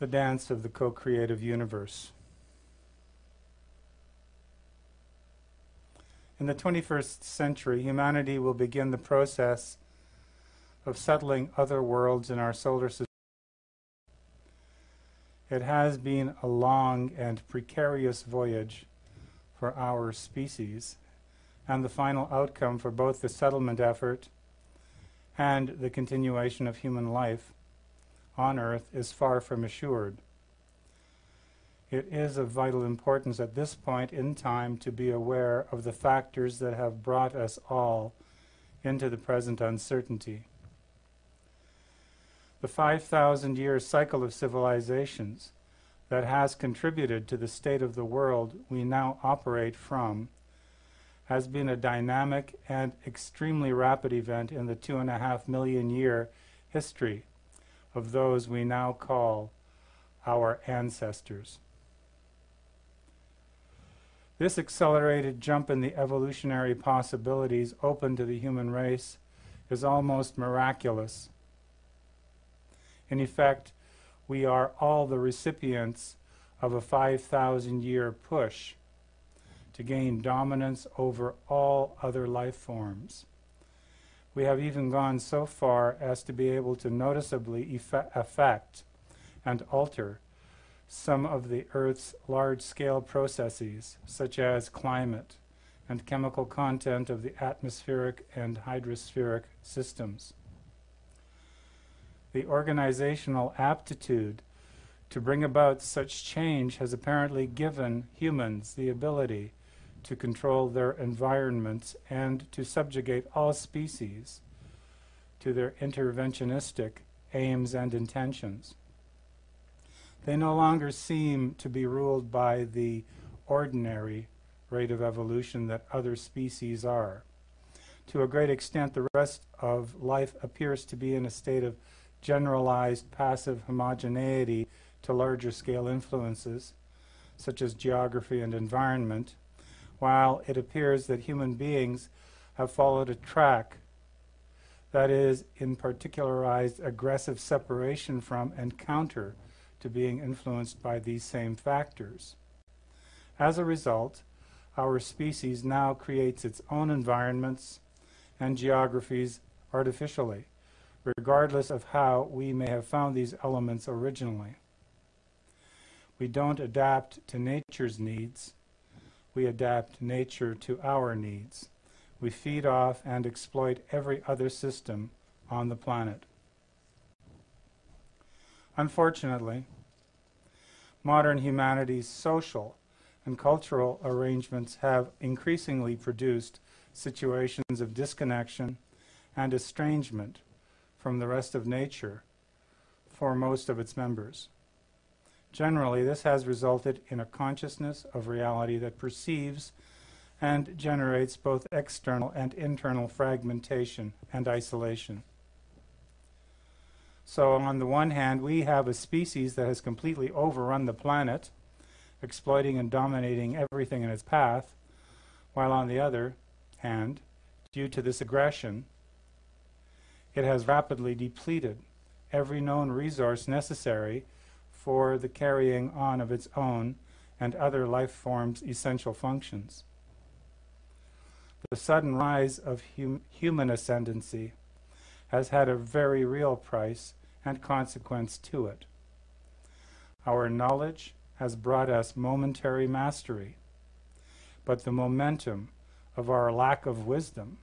the dance of the co-creative universe. In the 21st century, humanity will begin the process of settling other worlds in our solar system. It has been a long and precarious voyage for our species, and the final outcome for both the settlement effort and the continuation of human life on Earth is far from assured. It is of vital importance at this point in time to be aware of the factors that have brought us all into the present uncertainty. The 5,000-year cycle of civilizations that has contributed to the state of the world we now operate from has been a dynamic and extremely rapid event in the 2.5 million year history of those we now call our ancestors. This accelerated jump in the evolutionary possibilities open to the human race is almost miraculous. In effect, we are all the recipients of a 5,000-year push to gain dominance over all other life forms. We have even gone so far as to be able to noticeably affect and alter some of the Earth's large-scale processes, such as climate and chemical content of the atmospheric and hydrospheric systems. The organizational aptitude to bring about such change has apparently given humans the ability to control their environments and to subjugate all species to their interventionistic aims and intentions. They no longer seem to be ruled by the ordinary rate of evolution that other species are. To a great extent, the rest of life appears to be in a state of generalized passive homogeneity to larger scale influences, such as geography and environment, while it appears that human beings have followed a track that is in particularized aggressive separation from and counter to being influenced by these same factors. As a result, our species now creates its own environments and geographies artificially, regardless of how we may have found these elements originally. We don't adapt to nature's needs, we adapt nature to our needs. We feed off and exploit every other system on the planet. Unfortunately, modern humanity's social and cultural arrangements have increasingly produced situations of disconnection and estrangement from the rest of nature for most of its members. Generally, this has resulted in a consciousness of reality that perceives and generates both external and internal fragmentation and isolation. So on the one hand, we have a species that has completely overrun the planet, exploiting and dominating everything in its path, while on the other hand, due to this aggression, it has rapidly depleted every known resource necessary for the carrying on of its own and other life forms' essential functions. The sudden rise of human ascendancy has had a very real price and consequence to it. Our knowledge has brought us momentary mastery, but the momentum of our lack of wisdom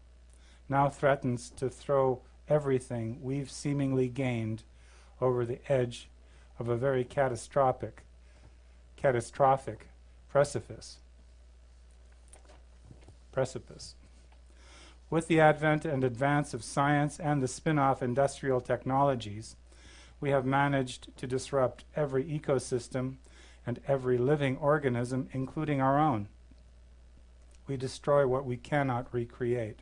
now threatens to throw everything we've seemingly gained over the edge of a very catastrophic precipice. With the advent and advance of science and the spin-off industrial technologies, we have managed to disrupt every ecosystem and every living organism, including our own. We destroy what we cannot recreate.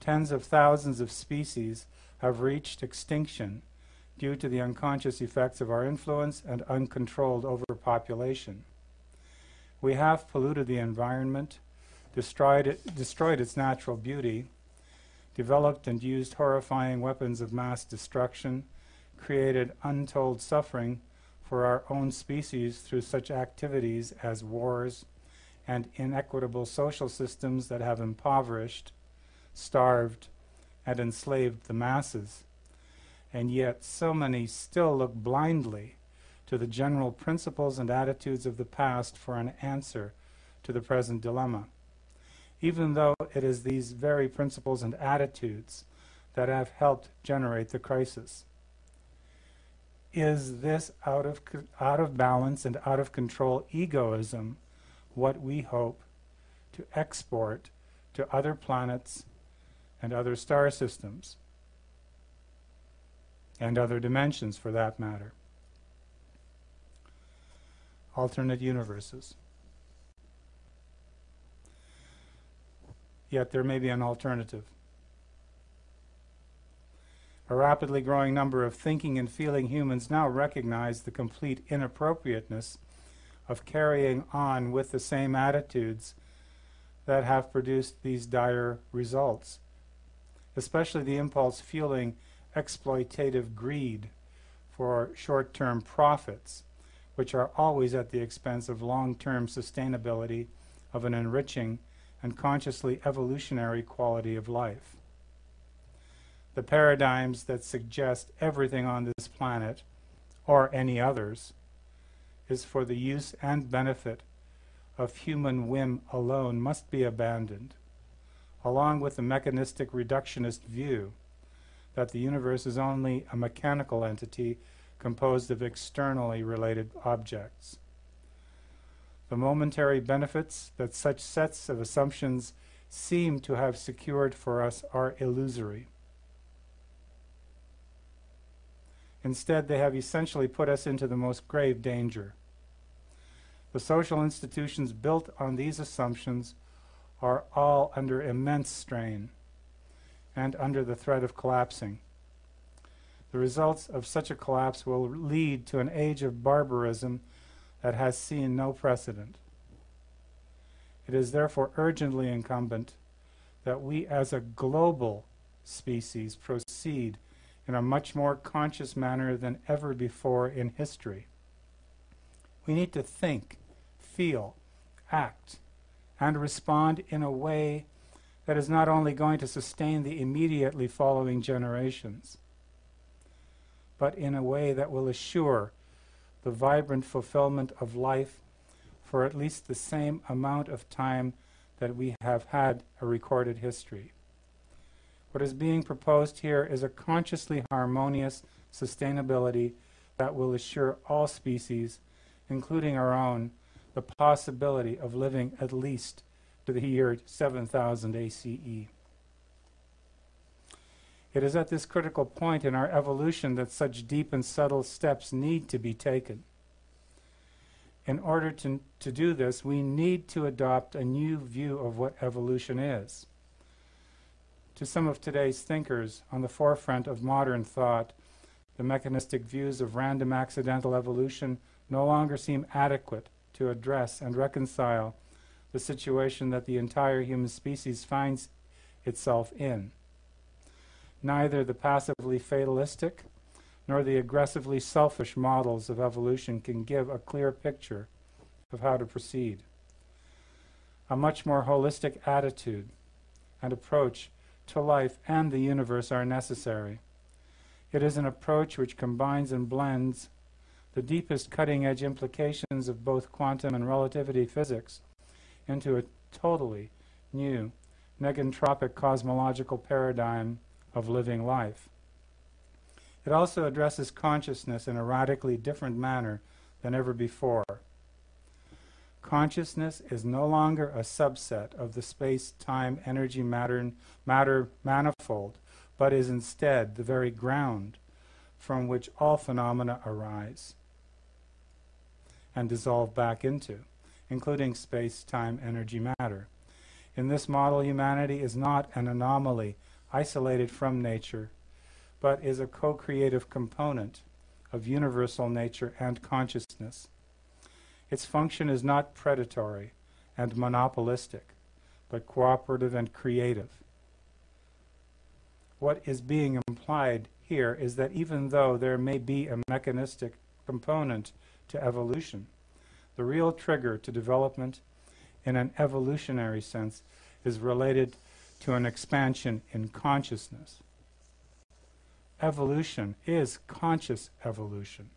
Tens of thousands of species have reached extinction due to the unconscious effects of our influence and uncontrolled overpopulation. We have polluted the environment, destroyed its natural beauty, developed and used horrifying weapons of mass destruction, created untold suffering for our own species through such activities as wars and inequitable social systems that have impoverished, starved, and enslaved the masses. And yet so many still look blindly to the general principles and attitudes of the past for an answer to the present dilemma, even though it is these very principles and attitudes that have helped generate the crisis. Is this out of balance and out of control egoism what we hope to export to other planets and other star systems, and other dimensions for that matter? Alternate universes. Yet there may be an alternative. A rapidly growing number of thinking and feeling humans now recognize the complete inappropriateness of carrying on with the same attitudes that have produced these dire results, especially the impulse fueling exploitative greed for short-term profits, which are always at the expense of long-term sustainability of an enriching and consciously evolutionary quality of life. The paradigms that suggest everything on this planet, or any others, is for the use and benefit of human whim alone must be abandoned, along with the mechanistic reductionist view that the universe is only a mechanical entity composed of externally related objects. The momentary benefits that such sets of assumptions seem to have secured for us are illusory. Instead, they have essentially put us into the most grave danger. The social institutions built on these assumptions are all under immense strain and under the threat of collapsing. The results of such a collapse will lead to an age of barbarism that has seen no precedent. It is therefore urgently incumbent that we as a global species proceed in a much more conscious manner than ever before in history. We need to think, feel, act, and respond in a way that is not only going to sustain the immediately following generations, but in a way that will assure the vibrant fulfillment of life for at least the same amount of time that we have had a recorded history. What is being proposed here is a consciously harmonious sustainability that will assure all species, including our own, the possibility of living at least to the year 7000 ACE. It is at this critical point in our evolution that such deep and subtle steps need to be taken. In order to do this, we need to adopt a new view of what evolution is. To some of today's thinkers on the forefront of modern thought, the mechanistic views of random accidental evolution no longer seem adequate to address and reconcile the situation that the entire human species finds itself in. Neither the passively fatalistic nor the aggressively selfish models of evolution can give a clear picture of how to proceed. A much more holistic attitude and approach to life and the universe are necessary. It is an approach which combines and blends the deepest cutting-edge implications of both quantum and relativity physics into a totally new negentropic cosmological paradigm of living life. It also addresses consciousness in a radically different manner than ever before. Consciousness is no longer a subset of the space-time energy-matter manifold, but is instead the very ground from which all phenomena arise and dissolve back into, including space-time energy matter. In this model, humanity is not an anomaly isolated from nature, but is a co-creative component of universal nature and consciousness. Its function is not predatory and monopolistic, but cooperative and creative. What is being implied here is that even though there may be a mechanistic component to evolution. The real trigger to development in an evolutionary sense is related to an expansion in consciousness. Evolution is conscious evolution.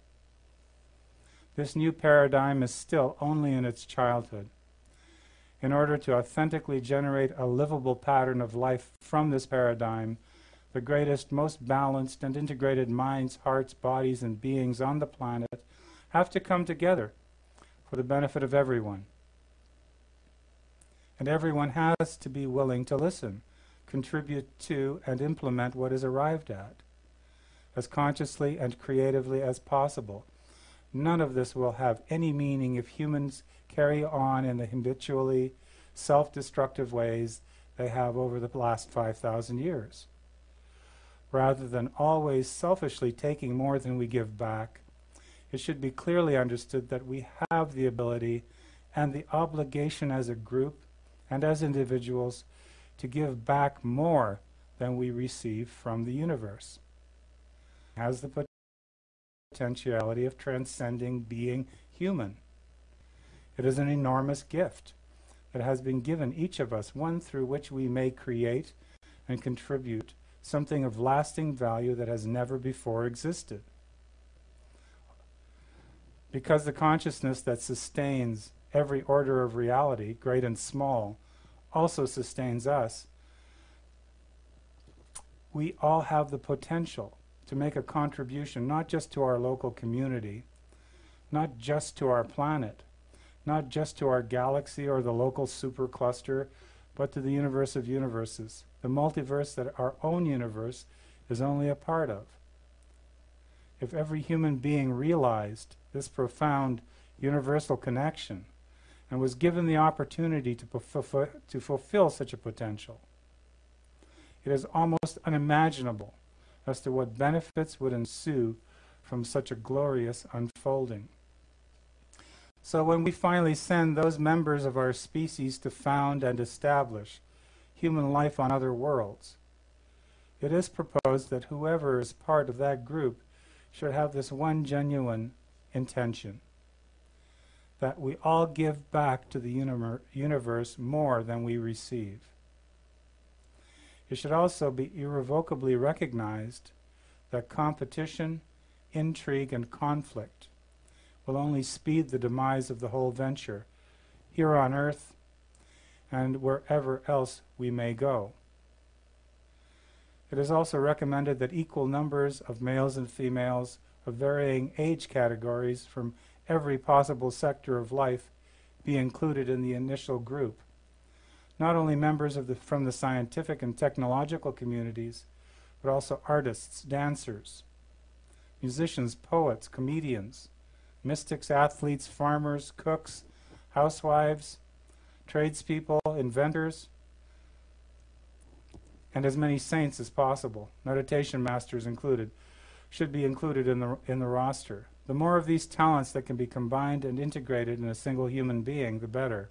This new paradigm is still only in its childhood. In order to authentically generate a livable pattern of life from this paradigm, the greatest, most balanced and integrated minds, hearts, bodies, and beings on the planet have to come together for the benefit of everyone. And everyone has to be willing to listen, contribute to, and implement what is arrived at, as consciously and creatively as possible. None of this will have any meaning if humans carry on in the habitually self-destructive ways they have over the last 5,000 years. Rather than always selfishly taking more than we give back, it should be clearly understood that we have the ability and the obligation as a group and as individuals to give back more than we receive from the universe. It has the potentiality of transcending being human. It is an enormous gift that has been given each of us, one through which we may create and contribute something of lasting value that has never before existed. Because the consciousness that sustains every order of reality, great and small, also sustains us, we all have the potential to make a contribution not just to our local community, not just to our planet, not just to our galaxy or the local supercluster, but to the universe of universes, the multiverse that our own universe is only a part of. If every human being realized this profound universal connection and was given the opportunity to fulfill such a potential, it is almost unimaginable as to what benefits would ensue from such a glorious unfolding. So when we finally send those members of our species to found and establish human life on other worlds, it is proposed that whoever is part of that group should have this one genuine intention, that we all give back to the universe more than we receive. It should also be irrevocably recognized that competition, intrigue, and conflict will only speed the demise of the whole venture, here on Earth and wherever else we may go. It is also recommended that equal numbers of males and females of varying age categories from every possible sector of life be included in the initial group. Not only members from the scientific and technological communities, but also artists, dancers, musicians, poets, comedians, mystics, athletes, farmers, cooks, housewives, tradespeople, inventors, and as many saints as possible, meditation masters included, should be included in the roster. The more of these talents that can be combined and integrated in a single human being, the better.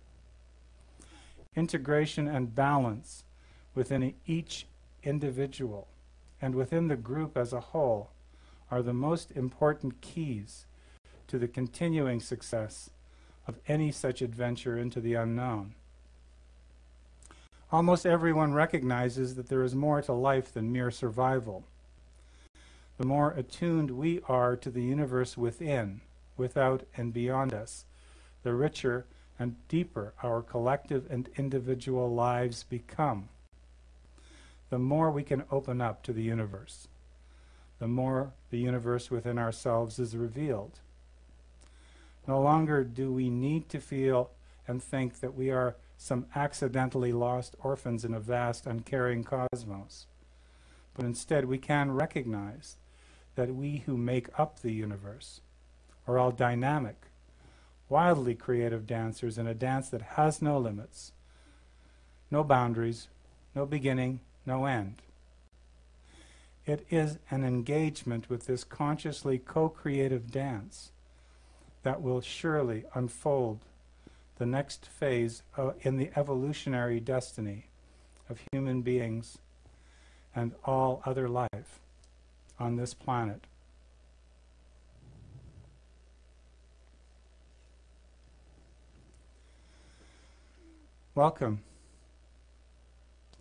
Integration and balance within each individual and within the group as a whole are the most important keys to the continuing success of any such adventure into the unknown. Almost everyone recognizes that there is more to life than mere survival. The more attuned we are to the universe within, without, and beyond us, the richer and deeper our collective and individual lives become. The more we can open up to the universe, the more the universe within ourselves is revealed. No longer do we need to feel and think that we are some accidentally lost orphans in a vast, uncaring cosmos, but instead we can recognize that we who make up the universe are all dynamic, wildly creative dancers in a dance that has no limits, no boundaries, no beginning, no end. It is an engagement with this consciously co-creative dance that will surely unfold the next phase in the evolutionary destiny of human beings and all other life on this planet. Welcome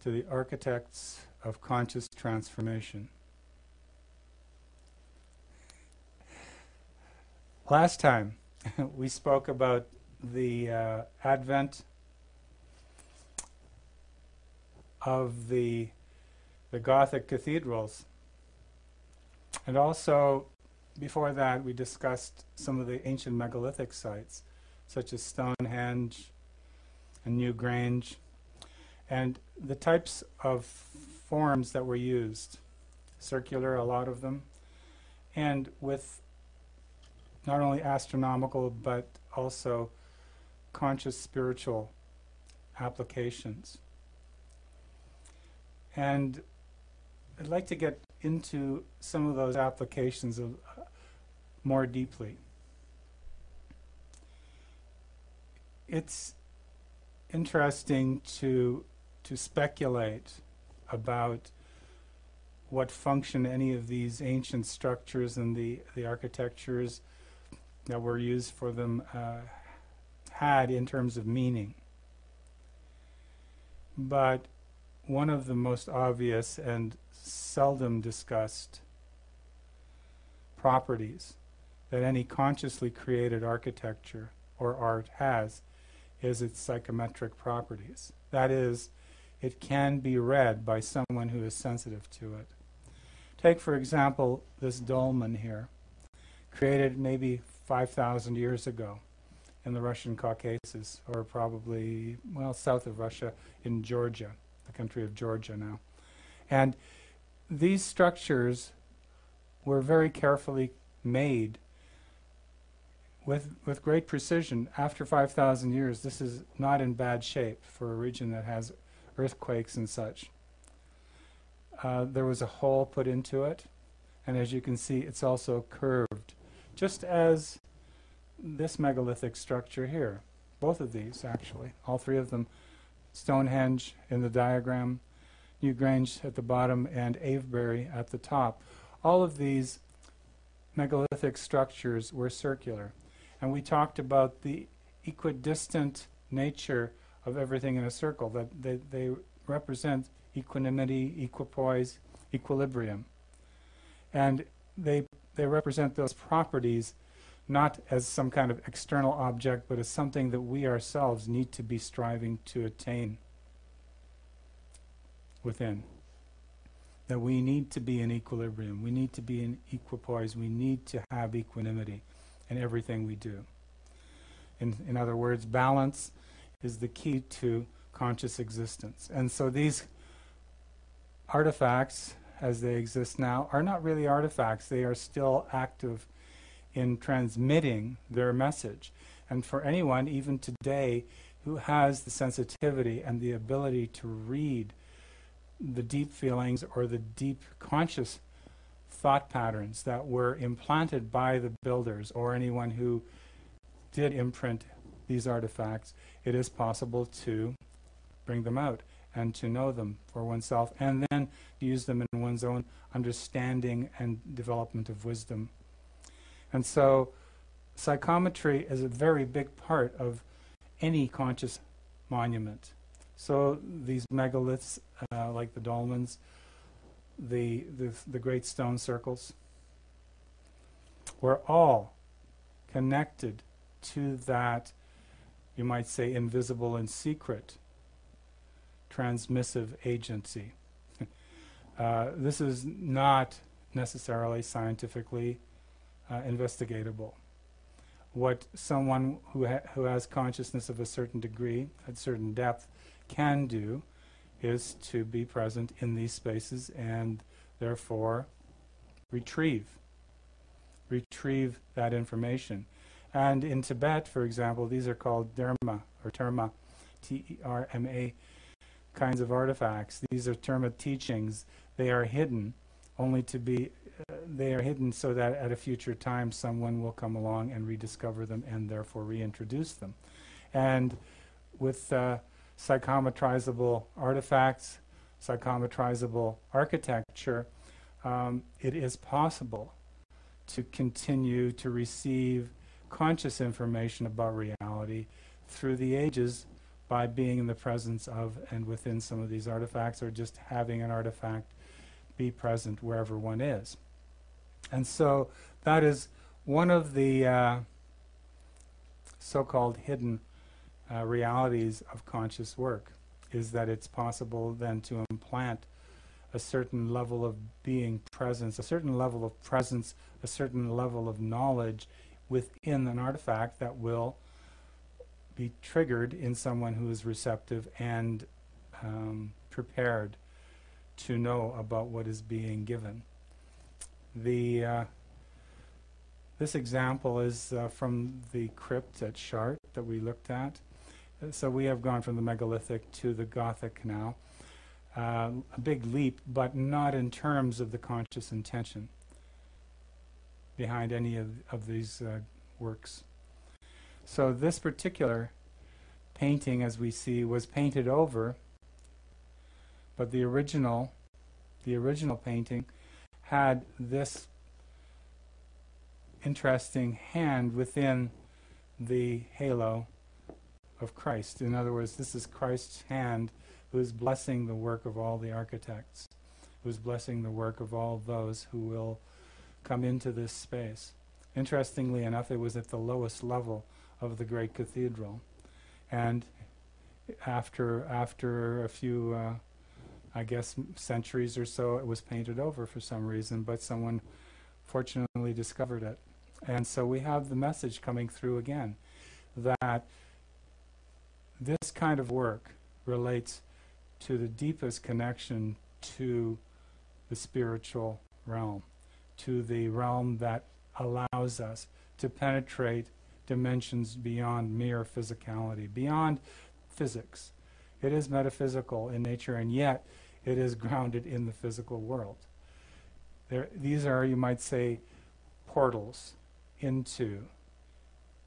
to the Architects of Conscious Transformation. Last time we spoke about the advent of the Gothic cathedrals, and also before that we discussed some of the ancient megalithic sites such as Stonehenge and Newgrange, and the types of forms that were used, circular, a lot of them, and with not only astronomical but also conscious spiritual applications. And I'd like to get into some of those applications more deeply. It's interesting to speculate about what function any of these ancient structures and the architectures that were used for them had in terms of meaning. But one of the most obvious and seldom discussed properties that any consciously created architecture or art has is its psychometric properties. That is, it can be read by someone who is sensitive to it. Take, for example, this dolmen here, created maybe 5,000 years ago in the Russian Caucasus, or probably, well, south of Russia in Georgia, the country of Georgia now. And these structures were very carefully made with great precision. After 5,000 years, this is not in bad shape for a region that has earthquakes and such. There was a hole put into it, and as you can see, it's also curved, just as this megalithic structure here. Both of these, actually, all three of them. Stonehenge in the diagram, Newgrange at the bottom, and Avebury at the top. All of these megalithic structures were circular. And we talked about the equidistant nature of everything in a circle, that they represent equanimity, equipoise, equilibrium. And they represent those properties not as some kind of external object, but as something that we ourselves need to be striving to attain within. That we need to be in equilibrium, we need to be in equipoise, we need to have equanimity in everything we do. In other words, balance is the key to conscious existence. And so these artifacts, as they exist now, are not really artifacts. They are still active in transmitting their message. And for anyone, even today, who has the sensitivity and the ability to read the deep feelings or the deep conscious thought patterns that were implanted by the builders or anyone who did imprint these artifacts, it is possible to bring them out and to know them for oneself, and then use them in one's own understanding and development of wisdom. And so psychometry is a very big part of any conscious monument. So these megaliths, like the dolmens, the great stone circles, were all connected to that, you might say, invisible and secret transmissive agency. This is not necessarily scientifically investigatable. What someone who has consciousness of a certain degree, at certain depth, can do is to be present in these spaces and therefore retrieve that information. And in Tibet, for example, these are called dharma or terma, T-E-R-M-A, kinds of artifacts. These are terma teachings. They are hidden, they are hidden so that at a future time someone will come along and rediscover them and therefore reintroduce them. And with psychometrizable artifacts, psychometrizable architecture, it is possible to continue to receive conscious information about reality through the ages by being in the presence of and within some of these artifacts, or just having an artifact be present wherever one is. And so that is one of the so-called hidden realities of conscious work, is that it's possible then to implant a certain level of being presence, a certain level of presence, a certain level of knowledge within an artifact that will be triggered in someone who is receptive and prepared to know about what is being given. This example is from the crypt at Chartres that we looked at. So we have gone from the megalithic to the Gothic now. A big leap, but not in terms of the conscious intention behind any of these works. So this particular painting, as we see, was painted over, but the original painting had this interesting hand within the halo of Christ. In other words, this is Christ's hand who is blessing the work of all the architects, who is blessing the work of all those who will come into this space. Interestingly enough, it was at the lowest level of the great cathedral. And after a few, I guess, centuries or so, it was painted over for some reason, but someone fortunately discovered it. And so we have the message coming through again, that this kind of work relates to the deepest connection to the spiritual realm, to the realm that allows us to penetrate dimensions beyond mere physicality, beyond physics. It is metaphysical in nature, and yet it is grounded in the physical world. These are, you might say, portals into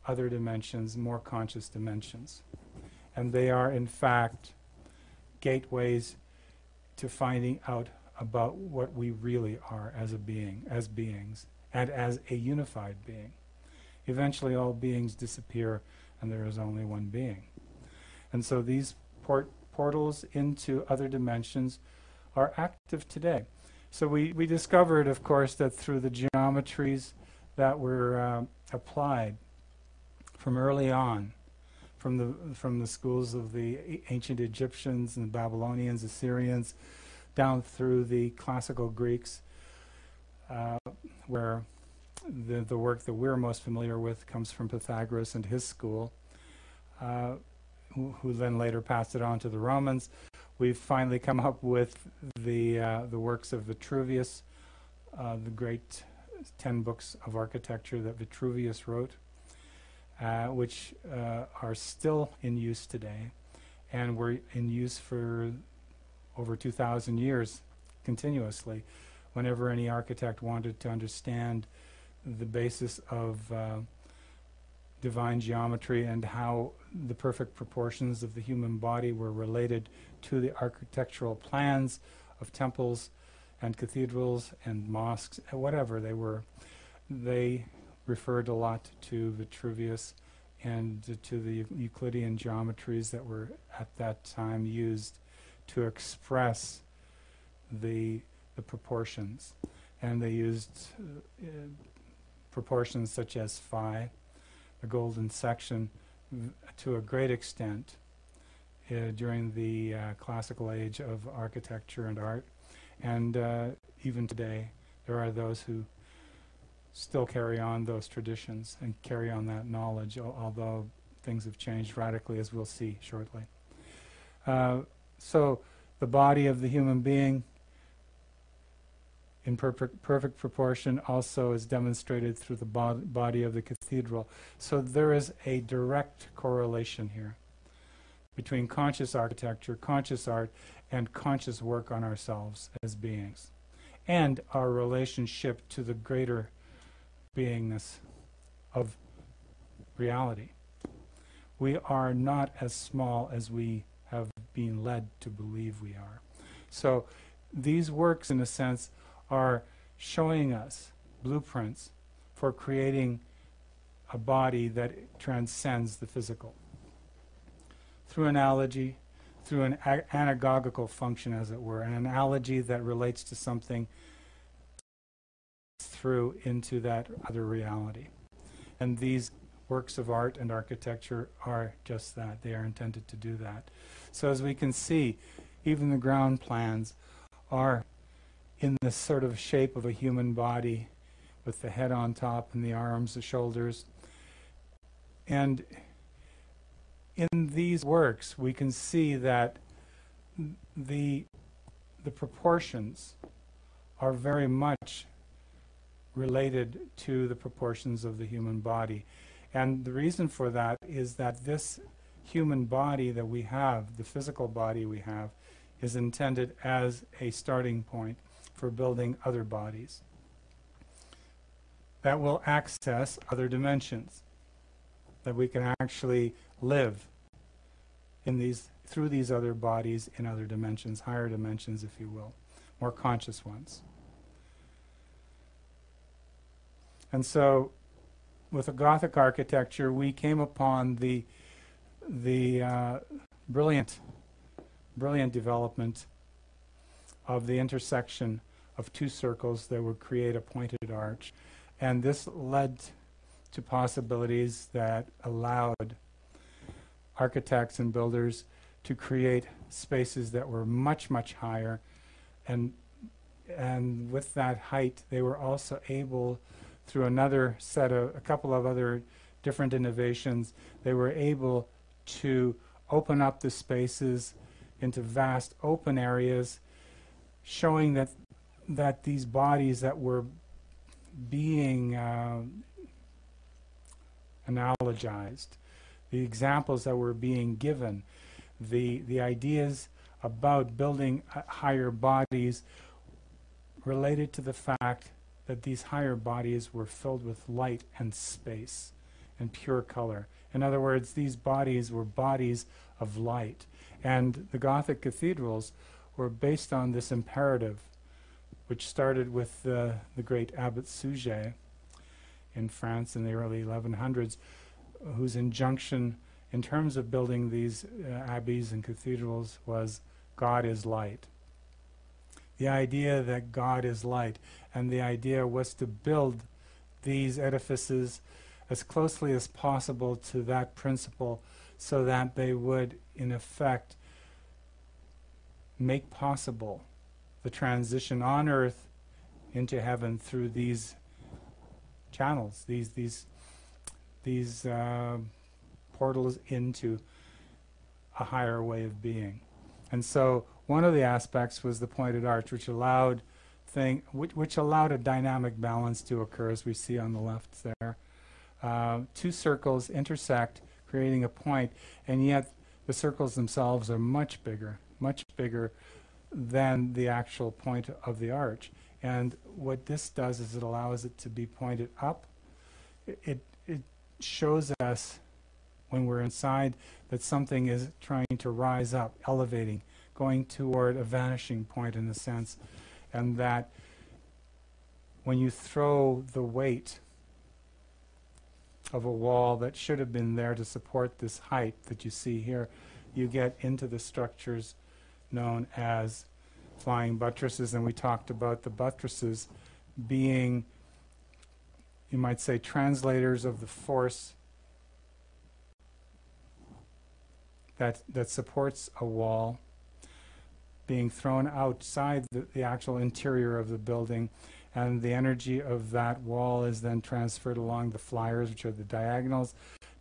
other dimensions, more conscious dimensions. And they are, in fact, gateways to finding out about what we really are as a being, as beings, and as a unified being. Eventually all beings disappear and there is only one being. And so these portals into other dimensions are active today. So we discovered, of course, that through the geometries that were applied from early on, from the schools of the ancient Egyptians and Babylonians, Assyrians, down through the classical Greeks, where the work that we're most familiar with comes from Pythagoras and his school, who then later passed it on to the Romans. We've finally come up with the works of Vitruvius, the great 10 books of architecture that Vitruvius wrote, which are still in use today, and were in use for over 2,000 years continuously. Whenever any architect wanted to understand the basis of divine geometry and how the perfect proportions of the human body were related to the architectural plans of temples and cathedrals and mosques, whatever they were, they referred a lot to Vitruvius and to the Euclidean geometries that were at that time used to express the proportions. And they used proportions such as phi, the golden section, to a great extent during the classical age of architecture and art. And even today, there are those who still carry on those traditions and carry on that knowledge, although things have changed radically, as we'll see shortly. So the body of the human being in perfect proportion also is demonstrated through the body of the cathedral. So there is a direct correlation here between conscious architecture, conscious art, and conscious work on ourselves as beings, and our relationship to the greater beingness of reality. We are not as small as we have been led to believe we are. So these works, in a sense, are showing us blueprints for creating a body that transcends the physical. through analogy, through an anagogical function, as it were, an analogy that relates to something through into that other reality. And these works of art and architecture are just that. They are intended to do that. So as we can see, even the ground plans are in the sort of shape of a human body with the head on top and the arms, the shoulders. And in these works, we can see that the proportions are very much related to the proportions of the human body. And the reason for that is that this human body that we have, the physical body we have, is intended as a starting point for building other bodies that will access other dimensions, that we can actually live in these, through these other bodies in other dimensions, higher dimensions, if you will, more conscious ones. And so with the Gothic architecture, we came upon the brilliant development of the intersection of two circles that would create a pointed arch. And this led to possibilities that allowed architects and builders to create spaces that were much, much higher. And with that height, they were also able, through another set of, a couple of other different innovations, they were able to open up the spaces into vast open areas, showing that these bodies that were being analogized, the examples that were being given, the ideas about building higher bodies related to the fact that these higher bodies were filled with light and space and pure color. In other words, these bodies were bodies of light. And the Gothic cathedrals were based on this imperative, which started with the great Abbot Suger in France in the early 1100s, whose injunction in terms of building these abbeys and cathedrals was, God is light. The idea that God is light, and the idea was to build these edifices as closely as possible to that principle, so that they would, in effect, make possible the transition on earth into heaven through these channels, these portals into a higher way of being. And so one of the aspects was the pointed arch, which allowed which allowed a dynamic balance to occur, as we see on the left there. Two circles intersect, creating a point, and yet the circles themselves are much bigger than the actual point of the arch. And what this does is it allows it to be pointed up. It shows us, when we're inside, that something is trying to rise up, elevating, going toward a vanishing point in a sense, and that when you throw the weight of a wall that should have been there to support this height that you see here, you get into the structures known as flying buttresses. And we talked about the buttresses being, you might say, translators of the force that supports a wall being thrown outside the actual interior of the building, and the energy of that wall is then transferred along the flyers, which are the diagonals,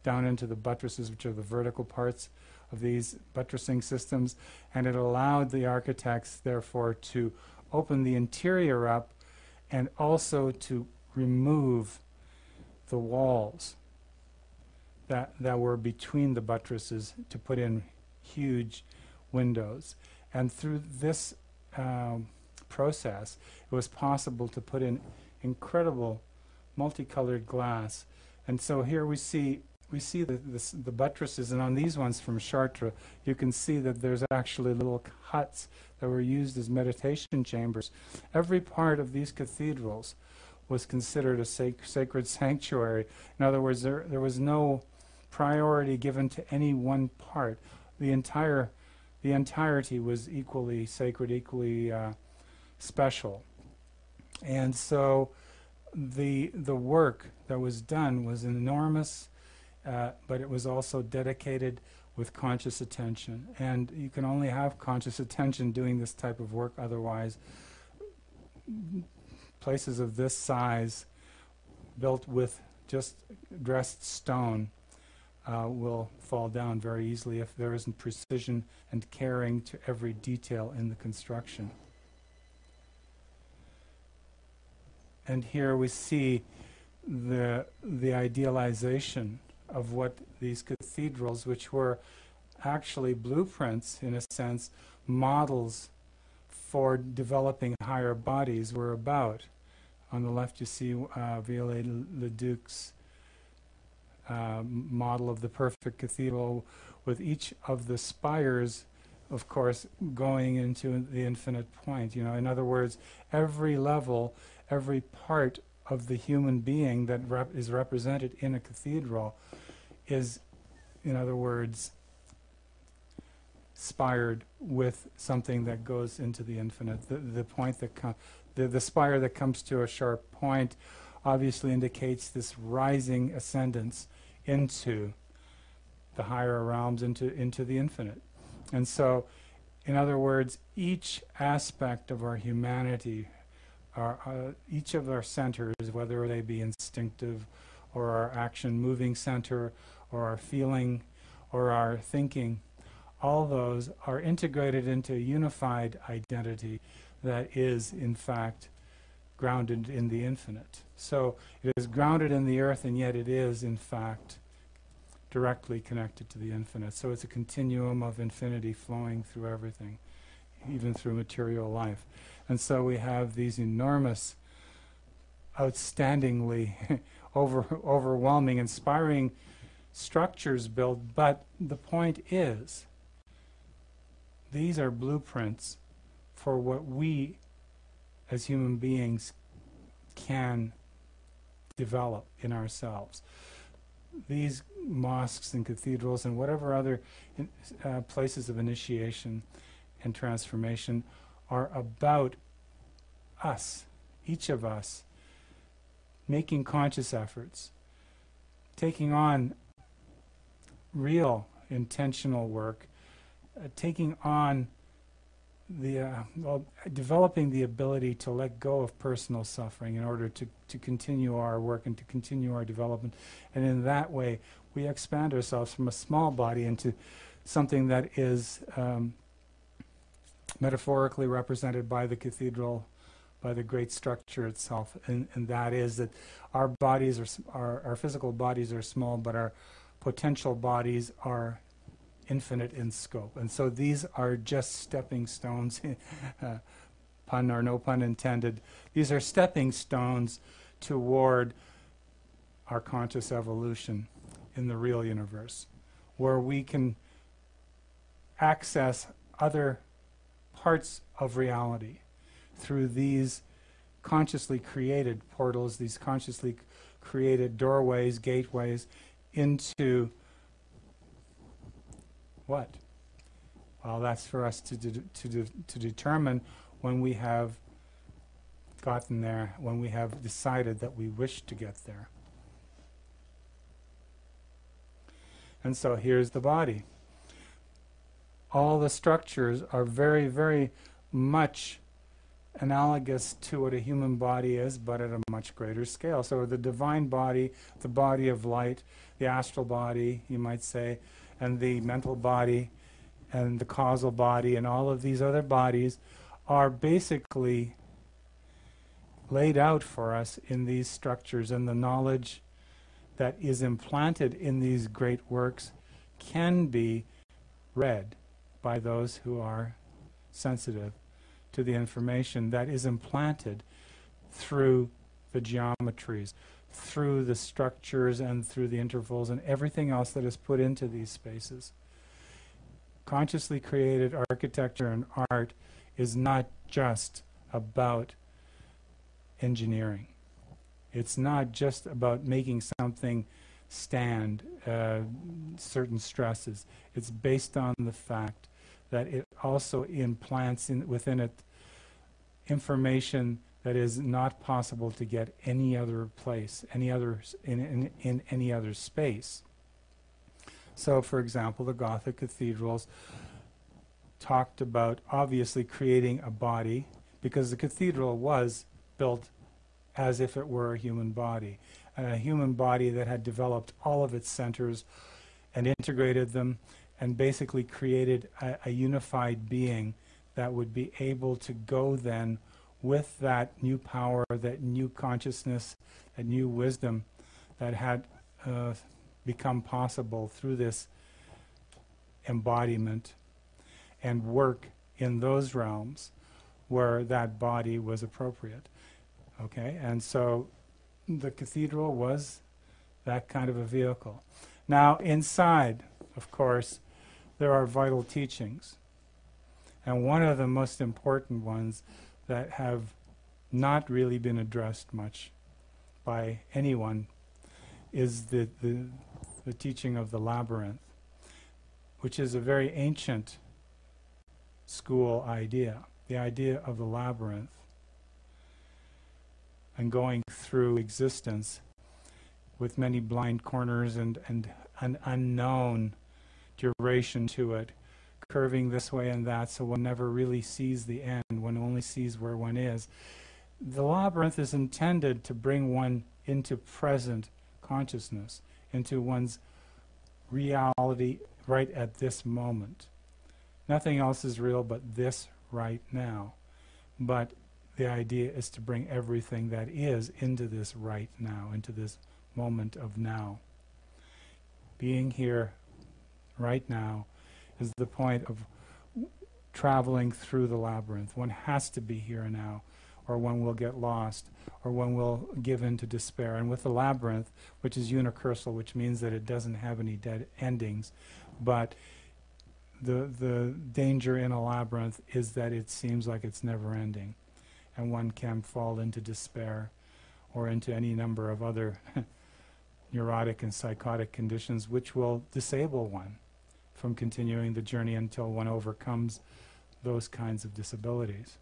down into the buttresses, which are the vertical parts of these buttressing systems. And it allowed the architects, therefore, to open the interior up and also to remove the walls that were between the buttresses, to put in huge windows. And through this process, it was possible to put in incredible multicolored glass. And so here we see the buttresses, and on these ones from Chartres, you can see that there's actually little huts that were used as meditation chambers. Every part of these cathedrals was considered a sacred sanctuary. In other words, there was no priority given to any one part. the entirety was equally sacred, equally special. And so the work that was done was enormous, but it was also dedicated with conscious attention. And you can only have conscious attention doing this type of work, otherwise places of this size built with just dressed stone will fall down very easily if there isn't precision and caring to every detail in the construction. And here we see the idealization of what these cathedrals, which were actually blueprints, in a sense, models for developing higher bodies, were about. On the left you see Viollet-le-Duc's model of the perfect cathedral, with each of the spires, of course, going into the infinite point. In other words, every level, every part of the human being that is represented in a cathedral is, in other words, spired with something that goes into the infinite. The point that the spire that comes to a sharp point obviously indicates this rising ascendance into the higher realms, into the infinite. And so, in other words, each aspect of our humanity, each of our centers, whether they be instinctive or our action moving center or our feeling or our thinking, all those are integrated into a unified identity that is, in fact, grounded in the infinite. So it is grounded in the earth, and yet it is, in fact, directly connected to the infinite. So it's a continuum of infinity flowing through everything, even through material life. And so we have these enormous, outstandingly overwhelming, inspiring structures built. But the point is, these are blueprints for what we as human beings can develop in ourselves. These mosques and cathedrals and whatever other places of initiation and transformation are about us, each of us, making conscious efforts, taking on real intentional work, taking on developing the ability to let go of personal suffering in order to continue our work and to continue our development. And in that way, we expand ourselves from a small body into something that is metaphorically represented by the cathedral, by the great structure itself. And that is that our bodies our physical bodies are small, but our potential bodies are infinite in scope. And so these are just stepping stones, pun or no pun intended. These are stepping stones toward our conscious evolution in the real universe, where we can access other parts of reality through these consciously created portals, these consciously created doorways, gateways into what? Well, that's for us to determine when we have gotten there, when we have decided that we wish to get there. And so here's the body. All the structures are very, very much analogous to what a human body is, but at a much greater scale. So the divine body, the body of light, the astral body, you might say, and the mental body, and the causal body, and all of these other bodies are basically laid out for us in these structures, and the knowledge that is implanted in these great works can be read by those who are sensitive to the information that is implanted through the geometries, through the structures and through the intervals and everything else that is put into these spaces. Consciously created architecture and art is not just about engineering. It's not just about making something stand certain stresses. It's based on the fact that it also implants within it information that is not possible to get any other place, any other in any other space. So, for example, the Gothic cathedrals talked about obviously creating a body, because the cathedral was built as if it were a human body that had developed all of its centers and integrated them and basically created a unified being that would be able to go then with that new power, that new consciousness, that new wisdom that had become possible through this embodiment, and work in those realms where that body was appropriate. Okay, and so the cathedral was that kind of a vehicle. Now, inside, of course, there are vital teachings. And one of the most important ones that have not really been addressed much by anyone is the teaching of the labyrinth, which is a very ancient school idea. The idea of the labyrinth and going through existence with many blind corners and an unknown duration to it, curving this way and that, so one never really sees the end, one only sees where one is. The labyrinth is intended to bring one into present consciousness, into one's reality right at this moment. Nothing else is real but this right now. But the idea is to bring everything that is into this right now, into this moment of now. Being here right now is the point of traveling through the labyrinth. One has to be here now, or one will get lost, or one will give in to despair. And with the labyrinth, which is unicursal, which means that it doesn't have any dead endings, but the danger in a labyrinth is that it seems like it's never ending, and one can fall into despair or into any number of other neurotic and psychotic conditions which will disable one from continuing the journey until one overcomes those kinds of disabilities.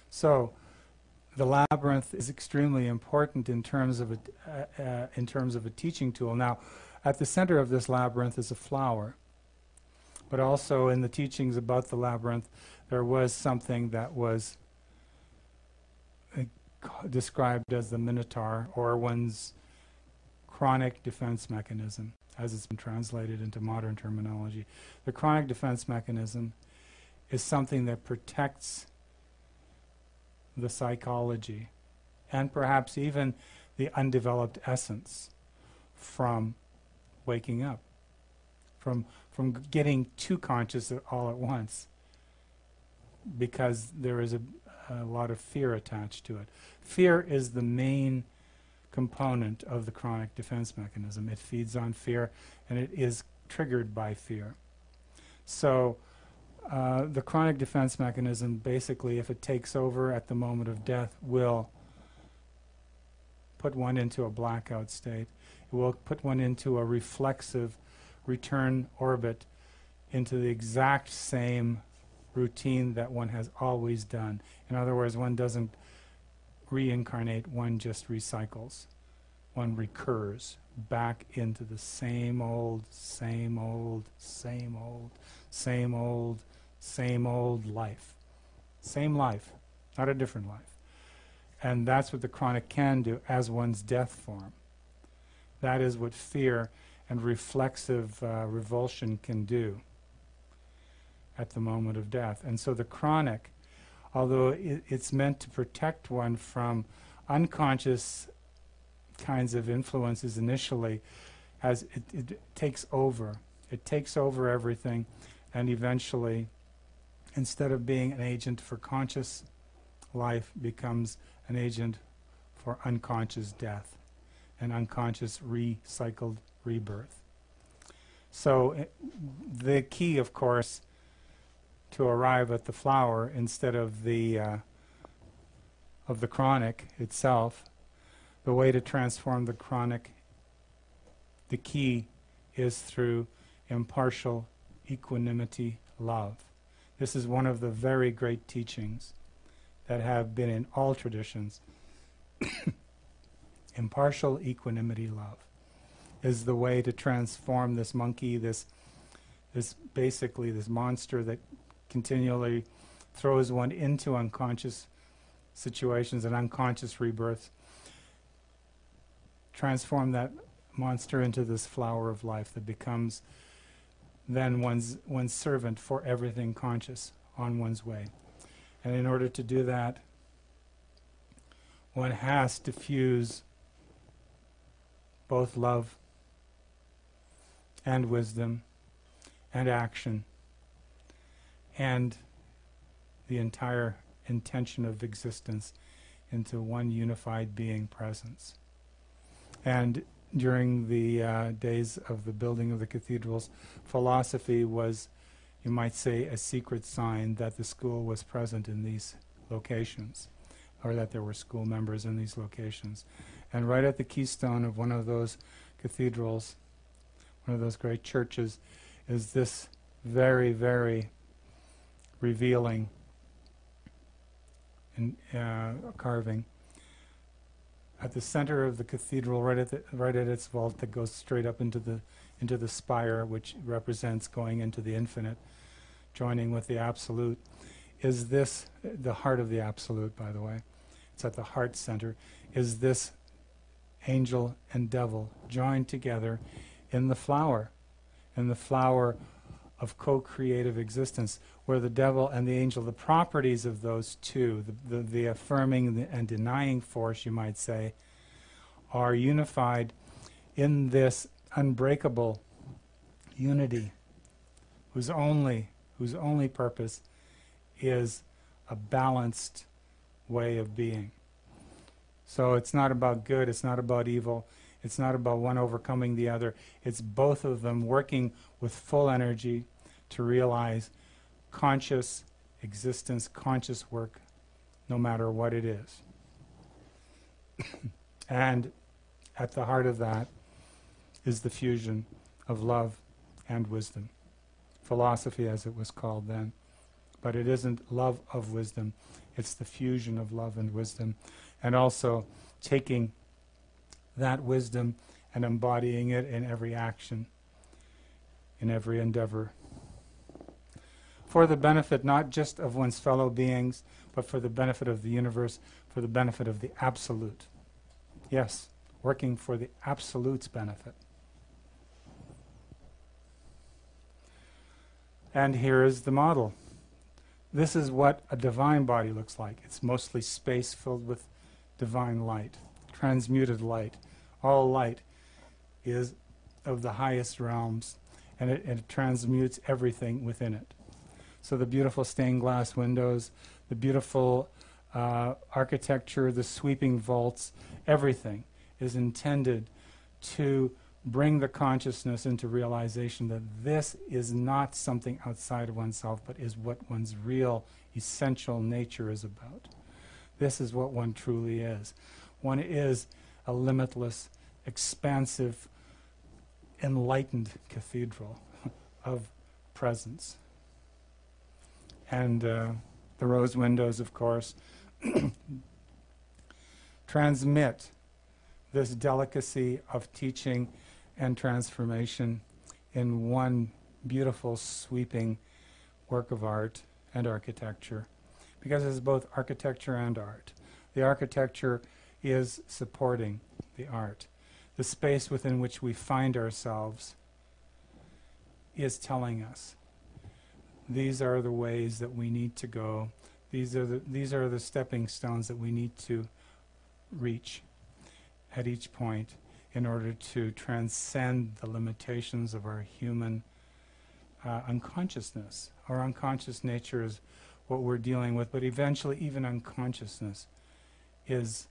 So the labyrinth is extremely important in terms of a teaching tool. Now, at the center of this labyrinth is a flower, but also in the teachings about the labyrinth there was something that was described as the minotaur, or one's chronic defense mechanism, as it's been translated into modern terminology. The chronic defense mechanism is something that protects the psychology and perhaps even the undeveloped essence from waking up, from getting too conscious all at once, because there is a lot of fear attached to it. Fear is the main component of the chronic defense mechanism. It feeds on fear, and it is triggered by fear. So the chronic defense mechanism, basically, if it takes over at the moment of death, will put one into a blackout state. It will put one into a reflexive return orbit into the exact same routine that one has always done. In other words, one doesn't reincarnate, one just recycles. One recurs back into the same old life. Same life, not a different life. And that's what the chronic can do as one's death form. That is what fear and reflexive revulsion can do at the moment of death. And so the chronic, although it's meant to protect one from unconscious kinds of influences initially, as it takes over. It takes over everything, and eventually, instead of being an agent for conscious life, becomes an agent for unconscious death and unconscious recycled rebirth. So the key, of course, to arrive at the flower instead of the chronic itself, the way to transform the chronic the key is through impartial equanimity love. This is one of the very great teachings that have been in all traditions. Impartial equanimity love is the way to transform this monkey, this basically this monster that continually throws one into unconscious situations and unconscious rebirths. Transform that monster into this flower of life that becomes then one's servant for everything conscious on one's way. And in order to do that, one has to fuse both love and wisdom and action and the entire intention of existence into one unified being presence. And during the days of the building of the cathedrals, philosophy was, you might say, a secret sign that the school was present in these locations, or that there were school members in these locations. And right at the keystone of one of those cathedrals, one of those great churches, is this very, very revealing carving. At the center of the cathedral, right at its vault that goes straight up into the spire, which represents going into the infinite, joining with the Absolute, is this, the heart of the Absolute, by the way. It's at the heart center, is this angel and devil joined together in the flower of co-creative existence, where the devil and the angel, the properties of those two, the affirming and denying force, you might say, are unified in this unbreakable unity, whose only purpose is a balanced way of being. So it's not about good, it's not about evil, it's not about one overcoming the other. It's both of them working with full energy to realize conscious existence, conscious work, no matter what it is. And at the heart of that is the fusion of love and wisdom. Philosophy, as it was called then. But it isn't love of wisdom, it's the fusion of love and wisdom. And also taking that wisdom and embodying it in every action, in every endeavor, for the benefit not just of one's fellow beings, but for the benefit of the universe, for the benefit of the Absolute. Yes, working for the Absolute's benefit. And here is the model. This is what a divine body looks like. It's mostly space filled with divine light, transmuted light. All light is of the highest realms, and it transmutes everything within it. So the beautiful stained glass windows, the beautiful architecture, the sweeping vaults, everything is intended to bring the consciousness into realization that this is not something outside of oneself, but is what one's real, essential nature is about. This is what one truly is. One is a limitless, expansive, enlightened cathedral of presence. And the rose windows, of course, transmit this delicacy of teaching and transformation in one beautiful, sweeping work of art and architecture, because it's both architecture and art. The architecture is supporting the art. The space within which we find ourselves is telling us these are the ways that we need to go. These are the stepping stones that we need to reach at each point in order to transcend the limitations of our human unconsciousness. Our unconscious nature is what we're dealing with, but eventually even unconsciousness is,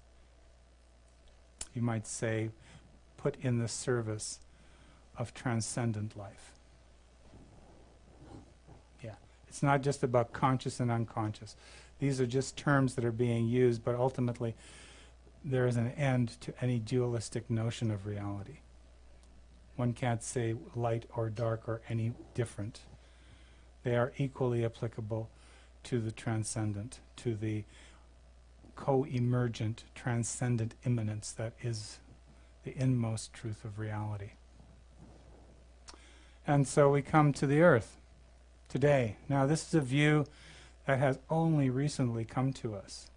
you might say, put in the service of transcendent life. Yeah, it's not just about conscious and unconscious. These are just terms that are being used, but ultimately there is an end to any dualistic notion of reality. One can't say light or dark or any different. They are equally applicable to the transcendent, to the co-emergent, transcendent immanence that is the inmost truth of reality. And so we come to the earth today. Now this is a view that has only recently come to us.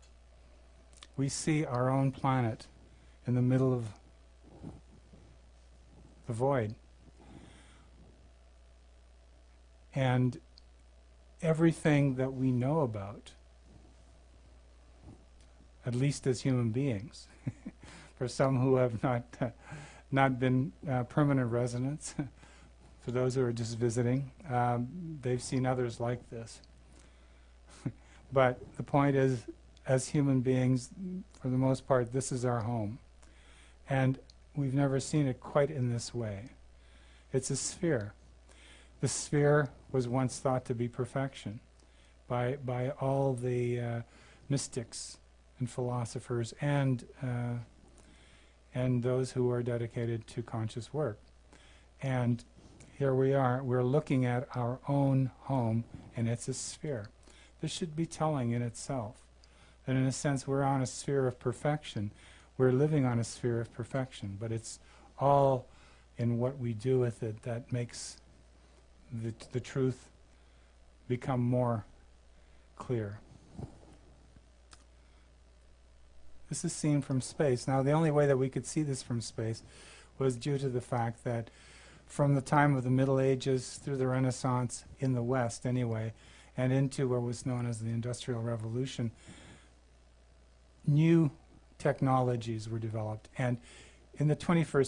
We see our own planet in the middle of the void. And everything that we know about, at least as human beings, for some who have not been permanent residents, for those who are just visiting, they've seen others like this. But the point is, as human beings, for the most part, this is our home. And we've never seen it quite in this way. It's a sphere. The sphere was once thought to be perfection by all the mystics and philosophers and those who are dedicated to conscious work. And here we are, we're looking at our own home, and it's a sphere. This should be telling in itself, that in a sense we're on a sphere of perfection. We're living on a sphere of perfection, but it's all in what we do with it that makes the truth become more clear. This is seen from space. Now, the only way that we could see this from space was due to the fact that from the time of the Middle Ages through the Renaissance, in the West anyway, and into what was known as the Industrial Revolution, new technologies were developed. And in the 21st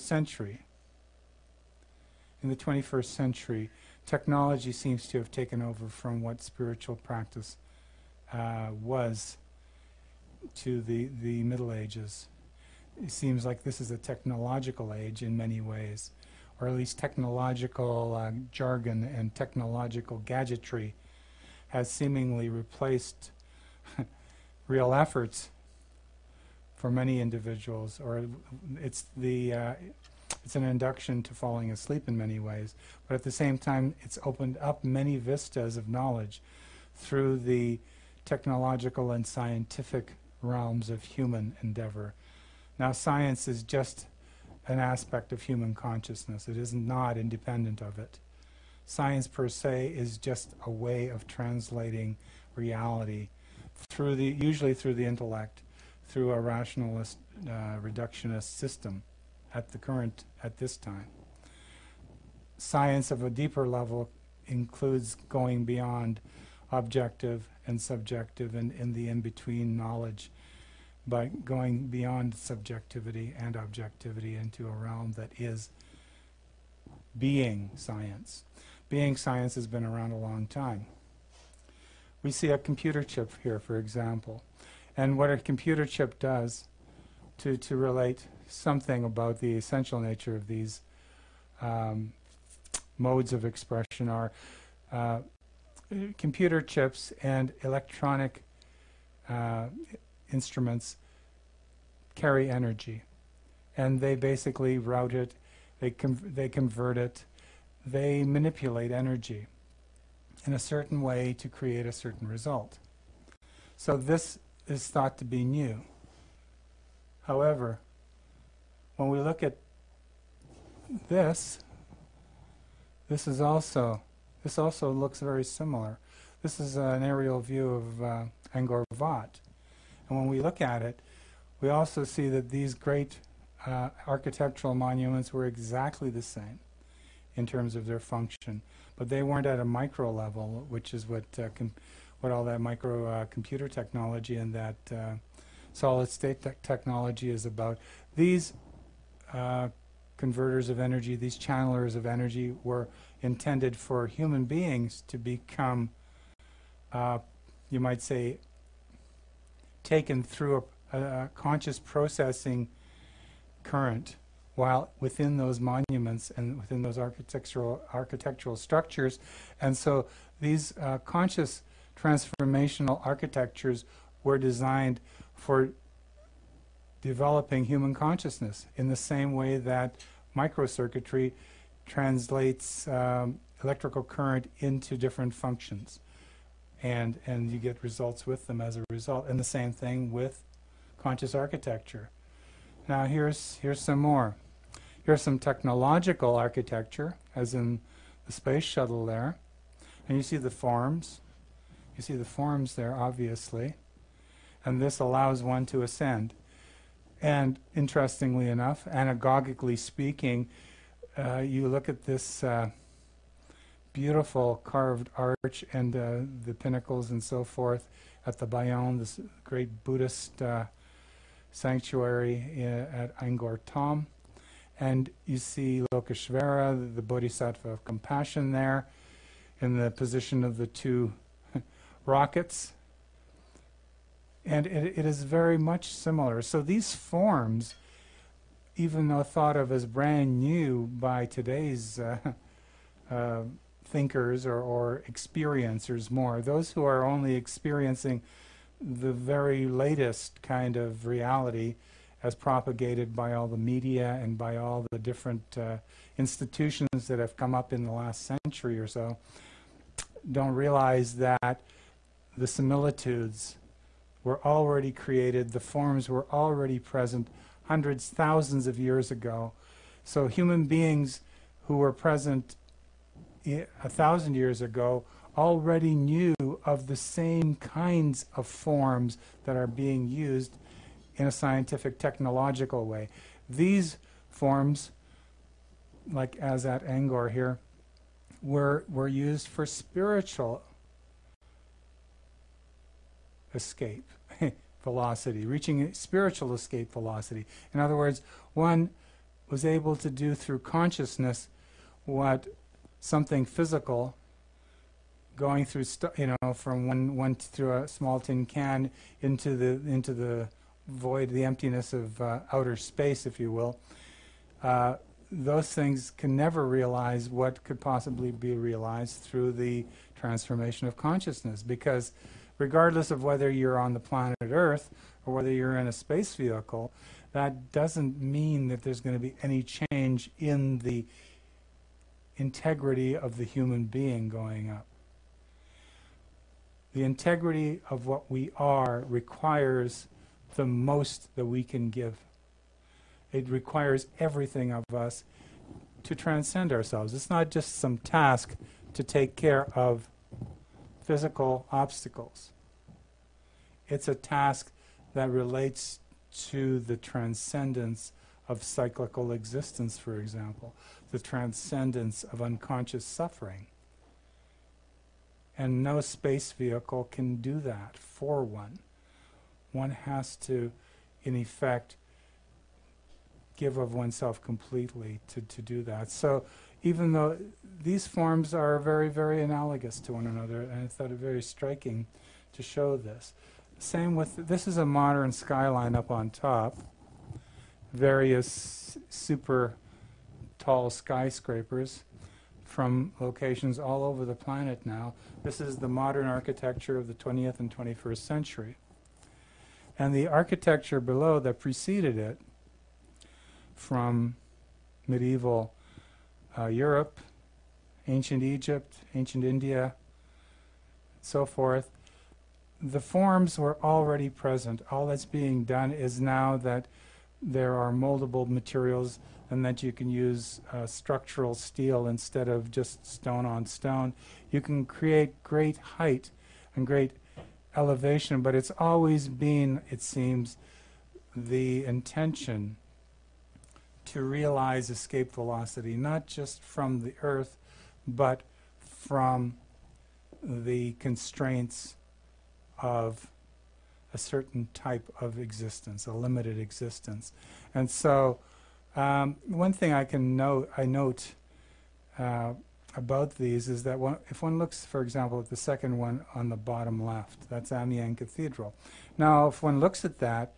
century, technology seems to have taken over from what spiritual practice was to the Middle Ages. It seems like this is a technological age in many ways, or at least technological jargon and technological gadgetry has seemingly replaced real efforts for many individuals, or it's an induction to falling asleep in many ways. But at the same time, it's opened up many vistas of knowledge through the technological and scientific realms of human endeavor. Now, science is just an aspect of human consciousness. It is not independent of it. Science per se is just a way of translating reality through usually through the intellect, through a rationalist, reductionist system at this time. Science of a deeper level includes going beyond objective and subjective and in the in-between knowledge, but going beyond subjectivity and objectivity into a realm that is being science. Being science has been around a long time. We see a computer chip here, for example. And what a computer chip does to relate something about the essential nature of these modes of expression are computer chips and electronic instruments carry energy. And they basically route it, they convert it, they manipulate energy in a certain way to create a certain result. So this is thought to be new. However, when we look at this also looks very similar. This is an aerial view of Angkor Wat. And when we look at it, we also see that these great architectural monuments were exactly the same in terms of their function, but they weren't at a micro level, which is what all that micro computer technology and that solid state technology is about. These converters of energy, these channelers of energy, were intended for human beings to become, you might say, taken through a conscious processing current, while within those monuments and within those architectural structures. And so these conscious transformational architectures were designed for developing human consciousness in the same way that microcircuitry translates electrical current into different functions, and you get results with them as a result. And the same thing with conscious architecture. Now here's some more. Here's some technological architecture, as in the space shuttle there. And you see the forms. You see the forms there, obviously. And this allows one to ascend. And interestingly enough, anagogically speaking, you look at this beautiful carved arch and the pinnacles and so forth at the Bayonne, this great Buddhist sanctuary at Angkor Thom. And you see Lokeshvara, the Bodhisattva of compassion there, in the position of the two rockets. And it is very much similar. So these forms, even though thought of as brand new by today's thinkers or experiencers more, those who are only experiencing the very latest kind of reality as propagated by all the media and by all the different institutions that have come up in the last century or so, don't realize that the similitudes were already created, the forms were already present hundreds, thousands of years ago. So human beings who were present 1,000 years ago already knew of the same kinds of forms that are being used in a scientific, technological way. These forms, like as at Angkor here, were used for spiritual escape velocity, reaching spiritual escape velocity. In other words, one was able to do through consciousness what something physical, going through from one through a small tin can into the void, the emptiness of outer space, if you will. Those things can never realize what could possibly be realized through the transformation of consciousness, because regardless of whether you're on the planet Earth or whether you're in a space vehicle, that doesn't mean that there's going to be any change in the integrity of the human being going up. The integrity of what we are requires the most that we can give. It requires everything of us to transcend ourselves. It's not just some task to take care of physical obstacles. It's a task that relates to the transcendence of cyclical existence, for example, the transcendence of unconscious suffering. And no space vehicle can do that for one. One has to, in effect, give of oneself completely to do that. So even though these forms are very, very analogous to one another, and I thought it very striking to show this. Same with, this is a modern skyline up on top, various super tall skyscrapers from locations all over the planet now. This is the modern architecture of the 20th and 21st century. And the architecture below that preceded it, from medieval Europe, ancient Egypt, ancient India, so forth, the forms were already present. All that's being done is now that there are moldable materials and that you can use structural steel instead of just stone on stone. You can create great height and great elevation, but it's always been, it seems, the intention to realize escape velocity, not just from the Earth, but from the constraints of a certain type of existence, a limited existence. And so one thing I note about these is that if one looks, for example, at the second one on the bottom left, that's Amiens Cathedral. Now, if one looks at that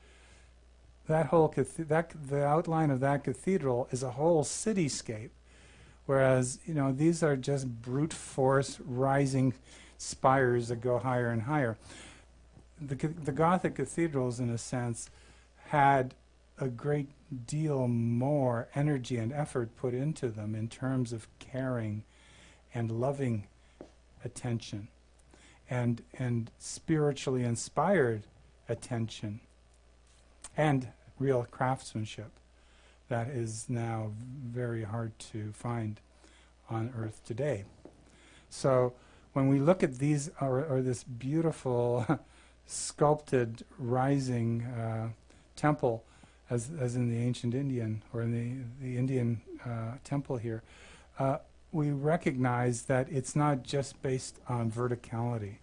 whole the outline of that cathedral is a whole cityscape, whereas these are just brute force rising spires that go higher and higher. The Gothic cathedrals, in a sense, had a great deal more energy and effort put into them in terms of caring and loving attention and spiritually inspired attention and real craftsmanship that is now very hard to find on Earth today. So when we look at these, or this beautiful sculpted rising temple, as in the ancient Indian, or in the Indian temple here, we recognize that it's not just based on verticality.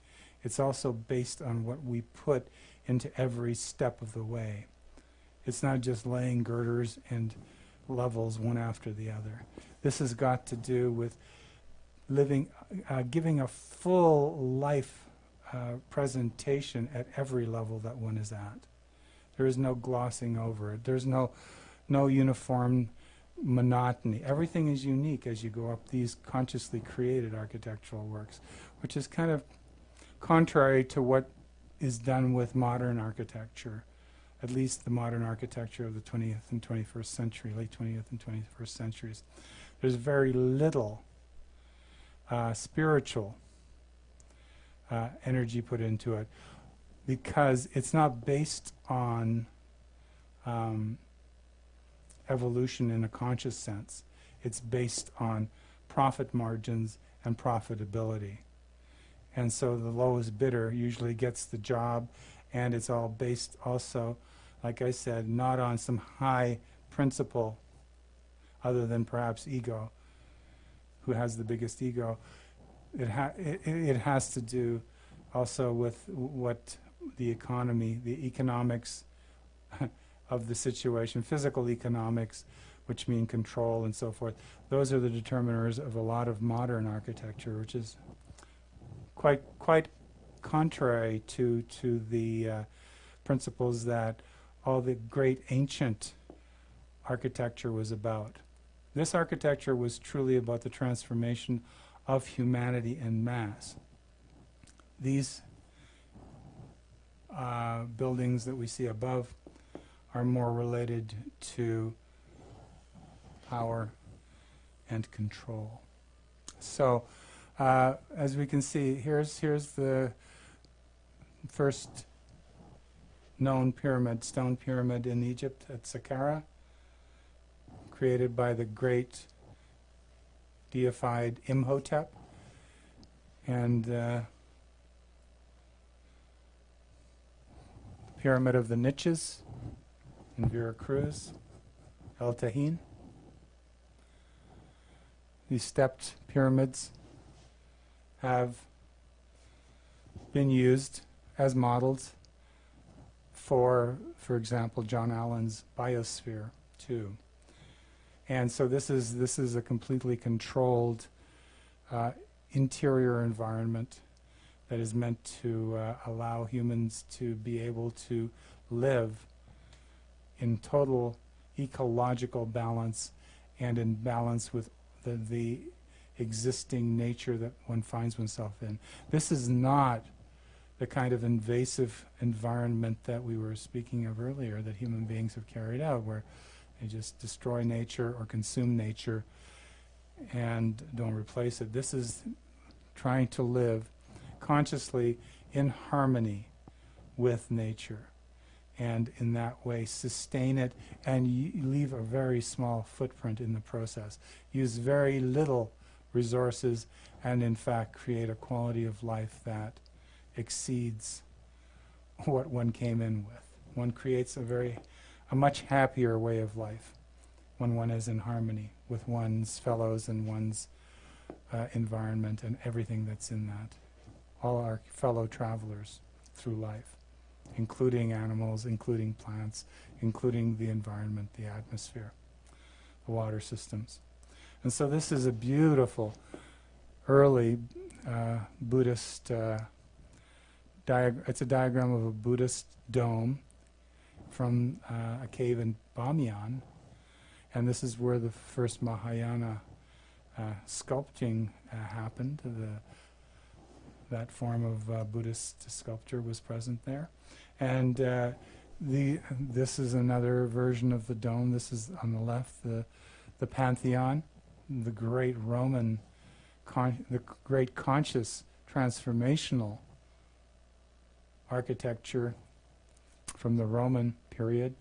It's also based on what we put into every step of the way. It's not just laying girders and levels one after the other. This has got to do with living, giving a full life presentation at every level that one is at. There is no glossing over it. There's no uniform monotony. Everything is unique as you go up these consciously created architectural works, which is kind of contrary to what is done with modern architecture, at least the modern architecture of the 20th and 21st century, late 20th and 21st centuries. There's very little spiritual energy put into it, because it's not based on evolution in a conscious sense. It's based on profit margins and profitability. And so the lowest bidder usually gets the job, and it's all based also, like I said, not on some high principle other than perhaps ego. Who has the biggest ego? It has to do also with what the economy, the economics of the situation, physical economics, which mean control and so forth. Those are the determiners of a lot of modern architecture, which is quite contrary to the principles that all the great ancient architecture was about. This architecture was truly about the transformation of humanity en masse. These buildings that we see above are more related to power and control. So, as we can see, here's the first known pyramid, stone pyramid in Egypt at Saqqara, created by the great deified Imhotep. And the Pyramid of the Niches in Veracruz, El Tajín. These stepped pyramids have been used as models for example, John Allen's biosphere too. And so this is a completely controlled interior environment that is meant to allow humans to be able to live in total ecological balance and in balance with the existing nature that one finds oneself in. This is not the kind of invasive environment that we were speaking of earlier that human beings have carried out, where they just destroy nature or consume nature and don't replace it. This is trying to live consciously in harmony with nature, and in that way sustain it and leave a very small footprint in the process. Use very little resources and in fact create a quality of life that exceeds what one came in with. One creates a much happier way of life when one is in harmony with one's fellows and one's environment and everything that's in that. All our fellow travelers through life, including animals, including plants, including the environment, the atmosphere, the water systems. And so this is a beautiful early Buddhist it's a diagram of a Buddhist dome from a cave in Bamyan, and this is where the first Mahayana sculpting happened. That form of Buddhist sculpture was present there, and This is another version of the dome. This is on the left, the Pantheon, the great Roman, the great conscious transformational architecture from the Roman period,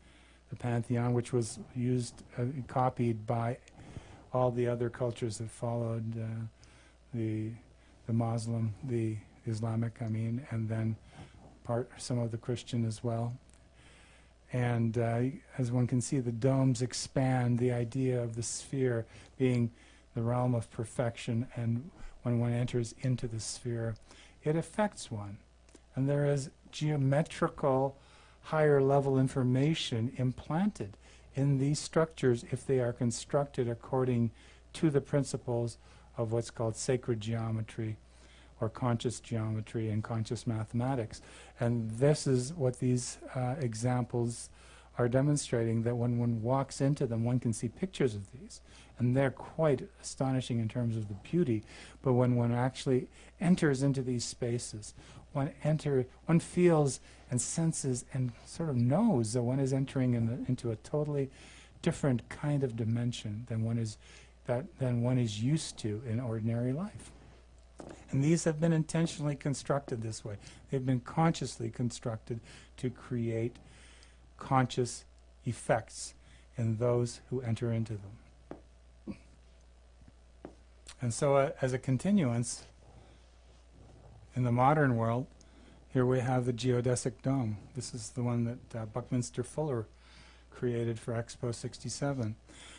the Pantheon, which was used, copied by all the other cultures that followed, the Muslim, the Islamic, and then some of the Christian as well. And as one can see, the domes expand the idea of the sphere being the realm of perfection, and when one enters into the sphere, it affects one. And there is geometrical, higher level information implanted in these structures if they are constructed according to the principles of what's called sacred geometry, or conscious geometry and conscious mathematics. And this is what these examples are demonstrating, that when one walks into them, one can see pictures of these, and they're quite astonishing in terms of the beauty. But when one actually enters into these spaces, one feels and senses and sort of knows that one is entering into a totally different kind of dimension than one is used to in ordinary life. And these have been intentionally constructed this way. They've been consciously constructed to create conscious effects in those who enter into them. And so as a continuance, in the modern world, here we have the geodesic dome. This is the one that Buckminster Fuller created for Expo 67.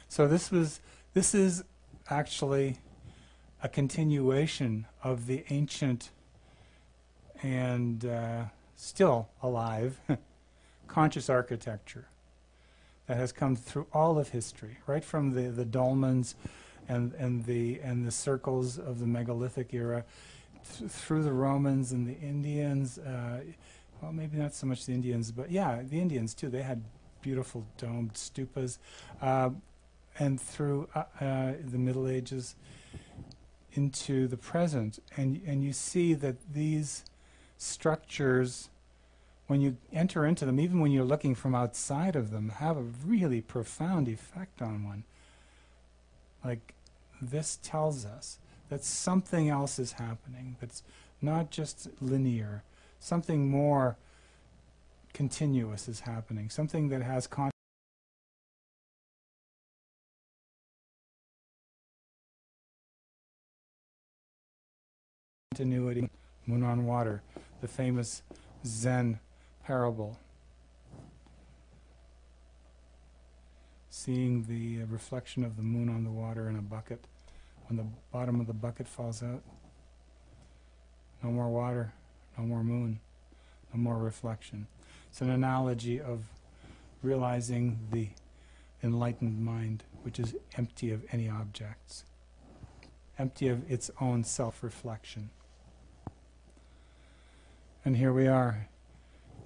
So this is actually a continuation of the ancient and still alive conscious architecture that has come through all of history, right from the dolmens and the circles of the megalithic era, through the Romans and the Indians. Well, maybe not so much the Indians, but yeah, the Indians too. They had beautiful domed stupas, and through the Middle Ages into the present, and you see that these structures, when you enter into them, even when you're looking from outside of them, have a really profound effect on one. Like, this tells us that something else is happening, that's not just linear, something more continuous is happening, something that has continuity. Moon on water, the famous Zen parable. Seeing the reflection of the moon on the water in a bucket. When the bottom of the bucket falls out, no more water, no more moon, no more reflection. It's an analogy of realizing the enlightened mind, which is empty of any objects, empty of its own self-reflection. And here we are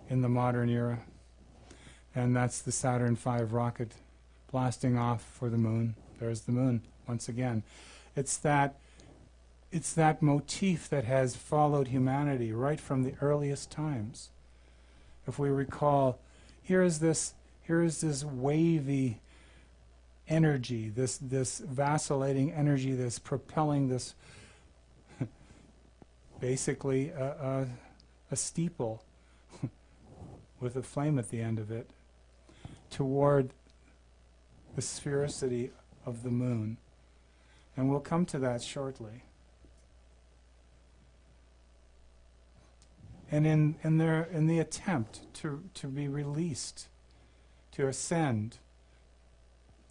in the modern era, and that's the Saturn V rocket blasting off for the moon. There's the moon once again. It's that motif that has followed humanity right from the earliest times. If we recall, here is this wavy energy, this vacillating energy that's propelling this basically a steeple with a flame at the end of it toward the sphericity of the moon. And we'll come to that shortly. And in the attempt to be released, to ascend,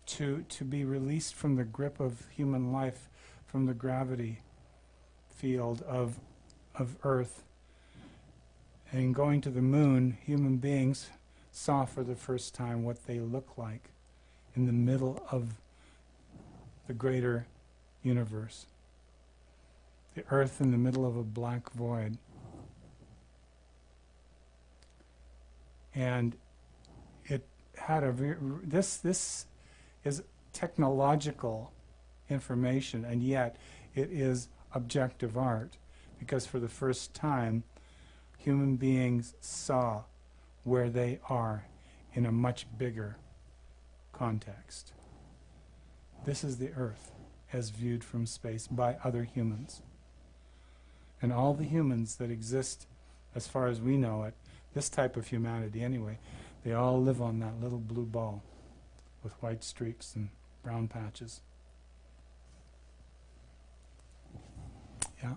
to be released from the grip of human life, from the gravity field of Earth, and in going to the moon, human beings saw for the first time what they look like in the middle of the greater universe. The Earth in the middle of a black void. And it had this is technological information, and yet it is objective art, because for the first time human beings saw where they are in a much bigger context. This is the Earth as viewed from space by other humans. And all the humans that exist, as far as we know it, this type of humanity anyway, they all live on that little blue ball with white streaks and brown patches. Yeah.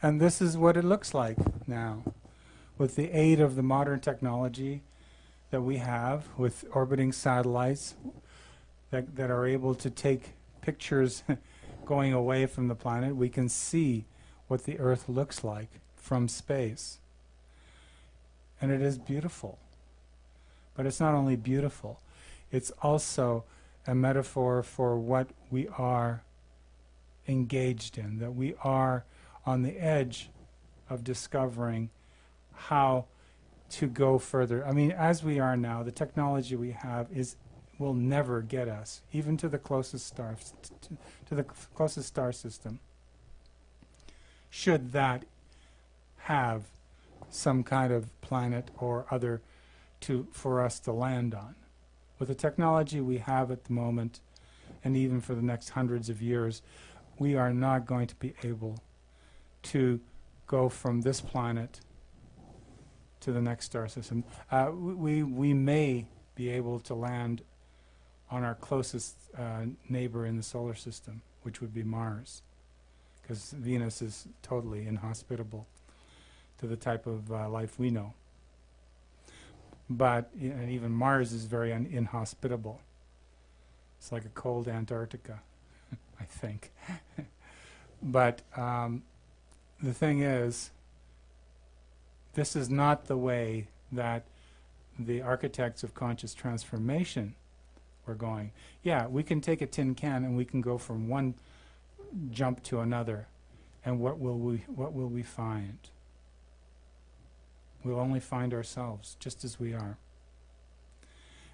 And this is what it looks like now. With the aid of the modern technology that we have, with orbiting satellites that are able to take pictures going away from the planet, we can see what the Earth looks like from space. And it is beautiful. But it's not only beautiful, it's also a metaphor for what we are engaged in, that we are on the edge of discovering how to go further. I mean, as we are now, the technology we have will never get us, even to the closest star, to the closest star system. Should that have some kind of planet or other for us to land on. With the technology we have at the moment, and even for the next hundreds of years, we are not going to be able to go from this planet to the next star system. We may be able to land on our closest neighbor in the solar system, which would be Mars, because Venus is totally inhospitable to the type of life we know. But even Mars is very inhospitable. It's like a cold Antarctica, I think. But the thing is, this is not the way that the architects of conscious transformation were going. Yeah, we can take a tin can and we can go from one jump to another. And what will we find? We'll only find ourselves just as we are.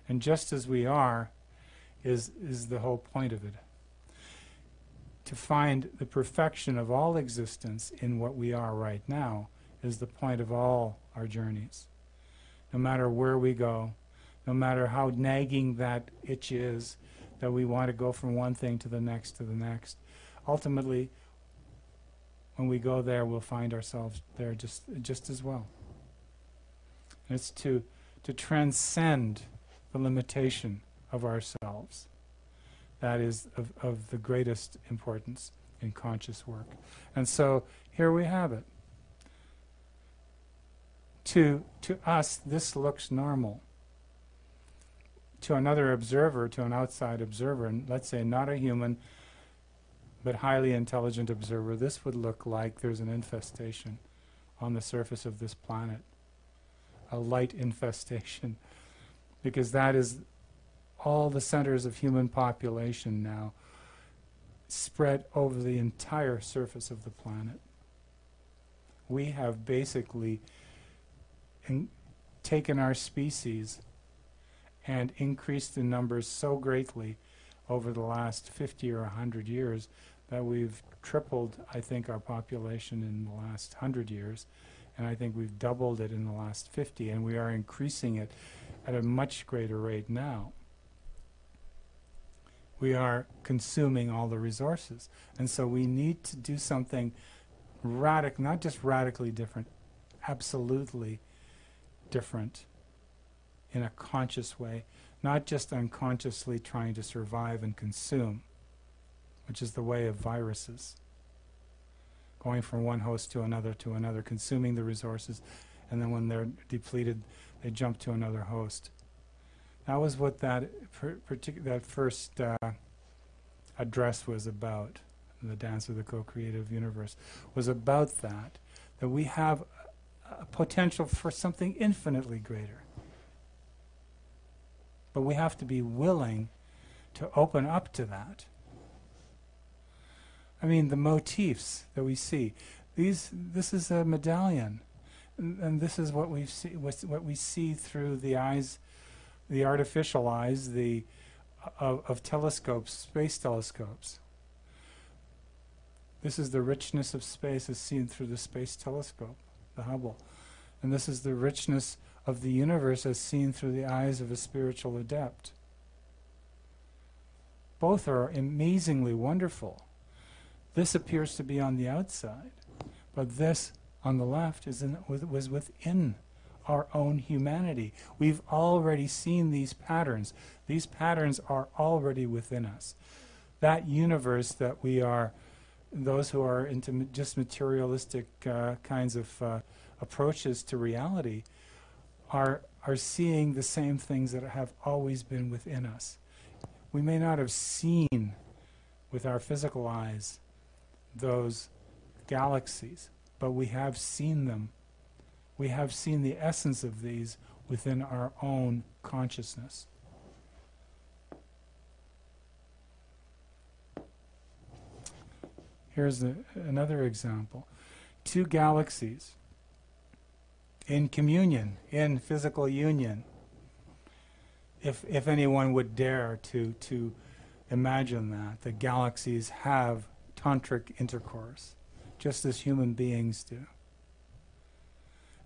And just as we are is the whole point of it. To find the perfection of all existence in what we are right now is the point of all our journeys. No matter where we go, no matter how nagging that itch is, that we want to go from one thing to the next, ultimately, when we go there, we'll find ourselves there just as well. And it's to transcend the limitation of ourselves. That is of the greatest importance in conscious work. And so here we have it. To us, this looks normal. To another observer, to an outside observer, and let's say not a human, but highly intelligent observer, this would look like there's an infestation on the surface of this planet. A light infestation. Because that is all the centers of human population now spread over the entire surface of the planet. We have basically taken our species and increased in numbers so greatly over the last 50 or 100 years that we've tripled, I think, our population in the last 100 years, and I think we've doubled it in the last 50, and we are increasing it at a much greater rate now. We are consuming all the resources, and so we need to do something radical, not just radically different, absolutely different in a conscious way, not just unconsciously trying to survive and consume, which is the way of viruses, going from one host to another, consuming the resources, and then when they're depleted, they jump to another host. That was what that first address was about. The Dance of the Co-Creative Universe was about that we have a potential for something infinitely greater. But we have to be willing to open up to that. I mean, the motifs that we see, this is a medallion, and this is what we see. What we see through the eyes, the artificial eyes, of telescopes, space telescopes. This is the richness of space as seen through the space telescope, the Hubble, and this is the richness of the universe as seen through the eyes of a spiritual adept. Both are amazingly wonderful. This appears to be on the outside, but this on the left was within our own humanity. We've already seen these patterns. These patterns are already within us. That universe that we are, those who are into just materialistic kinds of approaches to reality, are seeing the same things that have always been within us. We may not have seen with our physical eyes those galaxies, but we have seen them. We have seen the essence of these within our own consciousness. Here's another example. Two galaxies in communion, in physical union. If anyone would dare to imagine that, the galaxies have tantric intercourse, just as human beings do.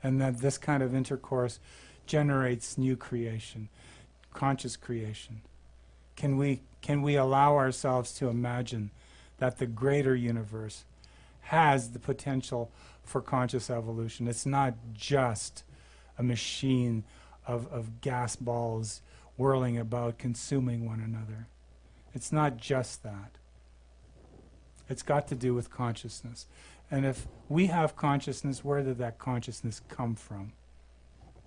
And that this kind of intercourse generates new creation, conscious creation. Can we allow ourselves to imagine that the greater universe has the potential for conscious evolution? It's not just a machine of gas balls whirling about, consuming one another. It's not just that. It's got to do with consciousness. And if we have consciousness, where did that consciousness come from?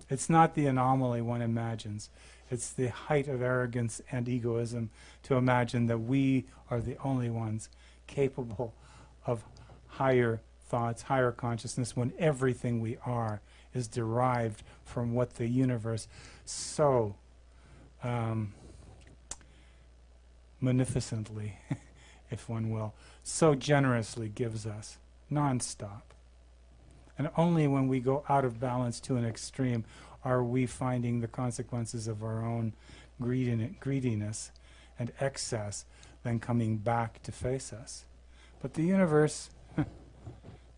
It's not the anomaly one imagines. It's the height of arrogance and egoism to imagine that we are the only ones capable of higher thoughts, higher consciousness, when everything we are is derived from what the universe so munificently, if one will, so generously gives us, non-stop. And only when we go out of balance to an extreme are we finding the consequences of our own greediness and excess then coming back to face us. But the universe, the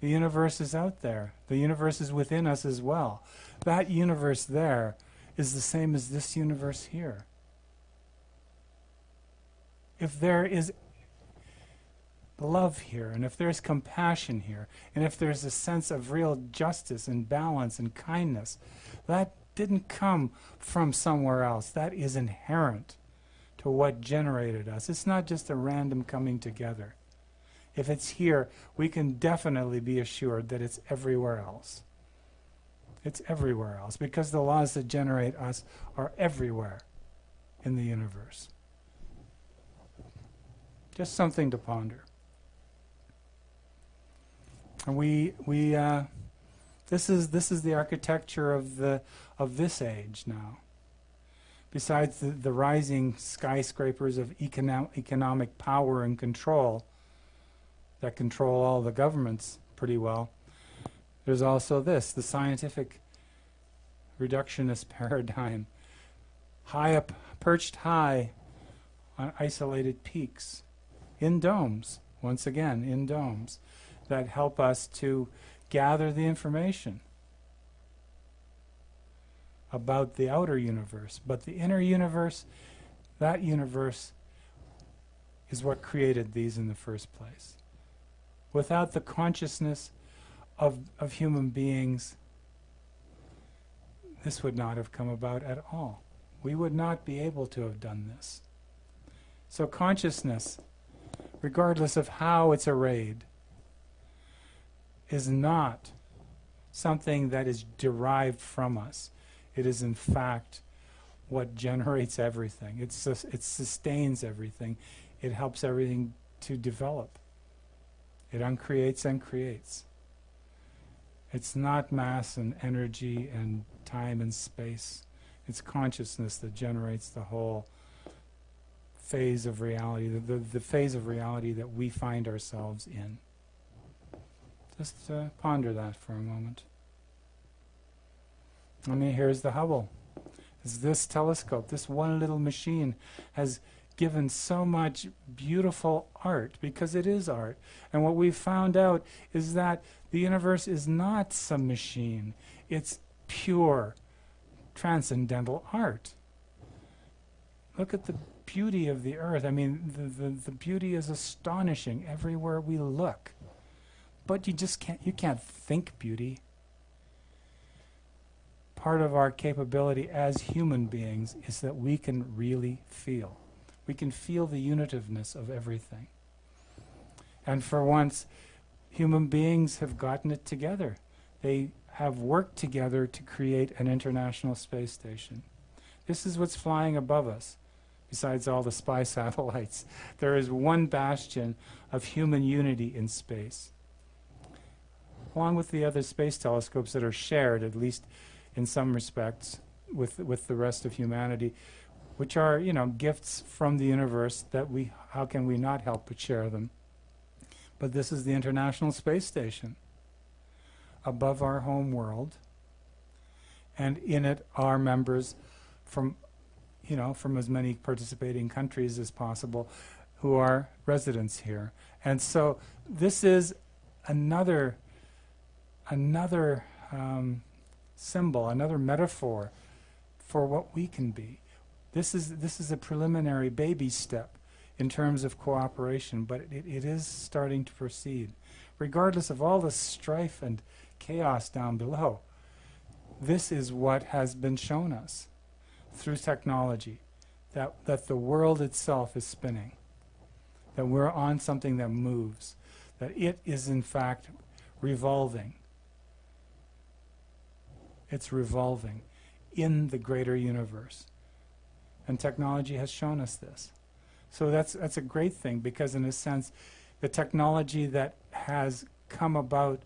universe is out there. The universe is within us as well. That universe there is the same as this universe here. If there is love here, and if there's compassion here, and if there's a sense of real justice and balance and kindness, that didn't come from somewhere else. That is inherent to what generated us. It's not just a random coming together. If it's here, we can definitely be assured that it's everywhere else. It's everywhere else, because the laws that generate us are everywhere in the universe. Just something to ponder. And this is the architecture of this age now. Besides the rising skyscrapers of economic power and control that control all the governments pretty well, there's also this, the scientific reductionist paradigm, high up, perched high on isolated peaks, in domes, once again, in domes, that help us to gather the information about the outer universe. But the inner universe, that universe is what created these in the first place. Without the consciousness of human beings, this would not have come about at all. We would not be able to have done this. So consciousness, regardless of how it's arrayed, is not something that is derived from us. It is in fact what generates everything. It sustains everything. It helps everything to develop. It uncreates and creates. It's not mass and energy and time and space. It's consciousness that generates the whole phase of reality, the phase of reality that we find ourselves in. Just ponder that for a moment. I mean, here's the Hubble. This telescope, this one little machine, has given so much beautiful art, because it is art. And what we've found out is that the universe is not some machine. It's pure, transcendental art. Look at the beauty of the earth. I mean, the beauty is astonishing everywhere we look. But you can't think beauty. Part of our capability as human beings is that we can really feel. We can feel the unitiveness of everything. And for once, human beings have gotten it together. They have worked together to create an international space station. This is what's flying above us, besides all the spy satellites. There is one bastion of human unity in space, along with the other space telescopes that are shared, at least in some respects, with the rest of humanity, which are, gifts from the universe that how can we not help but share them? But this is the International Space Station above our home world, and in it are members from as many participating countries as possible who are residents here. And so this is another symbol, another metaphor for what we can be. This is a preliminary baby step in terms of cooperation, but it is starting to proceed. Regardless of all the strife and chaos down below, this is what has been shown us through technology, that the world itself is spinning, that we're on something that moves, that it is in fact revolving. It's revolving in the greater universe. And technology has shown us this. So that's a great thing, because in a sense, the technology that has come about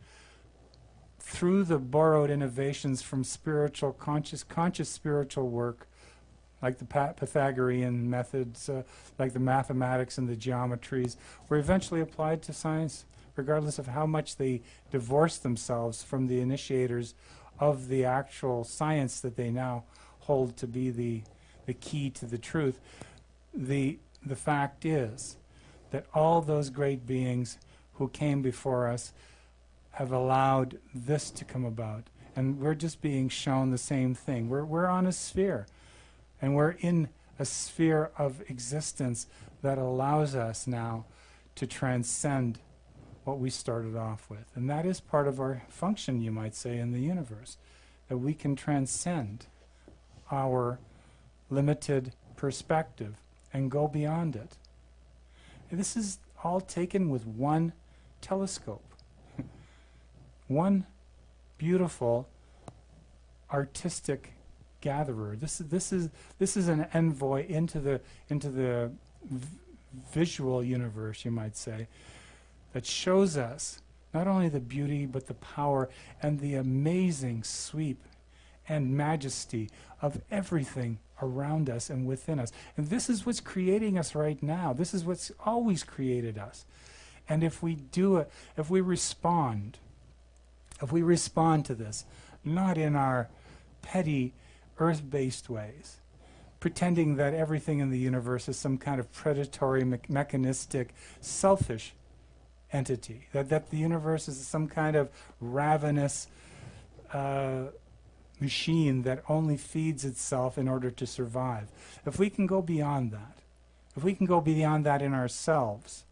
through the borrowed innovations from spiritual, conscious spiritual work, like the Pythagorean methods, like the mathematics and the geometries, were eventually applied to science, regardless of how much they divorced themselves from the initiators of the actual science that they now hold to be the key to the truth. The fact is that all those great beings who came before us have allowed this to come about. And we're just being shown the same thing. We're on a sphere. And we're in a sphere of existence that allows us now to transcend what we started off with. And that is part of our function, you might say, in the universe, that we can transcend our limited perspective and go beyond it. And this is all taken with one telescope. One beautiful artistic gatherer. This is an envoy into the visual universe, you might say, that shows us not only the beauty but the power and the amazing sweep and majesty of everything around us and within us. And this is what's creating us right now. This is what's always created us. And if we do it, if we respond to this, not in our petty earth-based ways, pretending that everything in the universe is some kind of predatory, mechanistic, selfish entity, that the universe is some kind of ravenous machine that only feeds itself in order to survive. If we can go beyond that, if we can go beyond that in ourselves,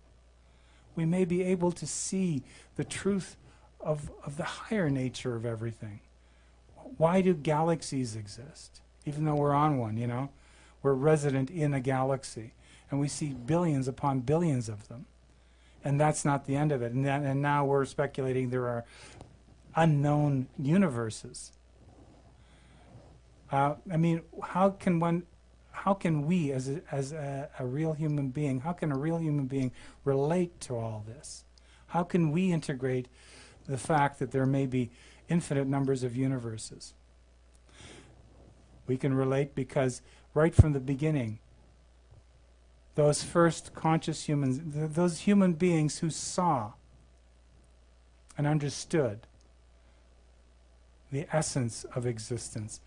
we may be able to see the truth of the higher nature of everything. Why do galaxies exist? Even though we're on one, we're resident in a galaxy, and we see billions upon billions of them. And that's not the end of it. And now we're speculating there are unknown universes. How can we, as a real human being, how can a real human being relate to all this? How can we integrate the fact that there may be infinite numbers of universes? We can relate because right from the beginning, those first conscious humans, those human beings who saw and understood the essence of existence,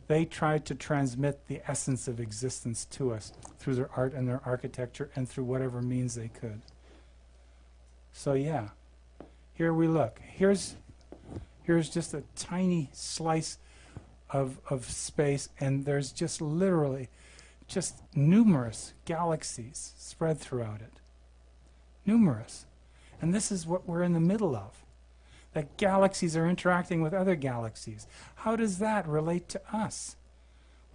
they tried to transmit the essence of existence to us through their art and their architecture and through whatever means they could. So yeah, here we look. Here's just a tiny slice of space, and there's just literally just numerous galaxies spread throughout it. Numerous. And this is what we're in the middle of. That galaxies are interacting with other galaxies. How does that relate to us?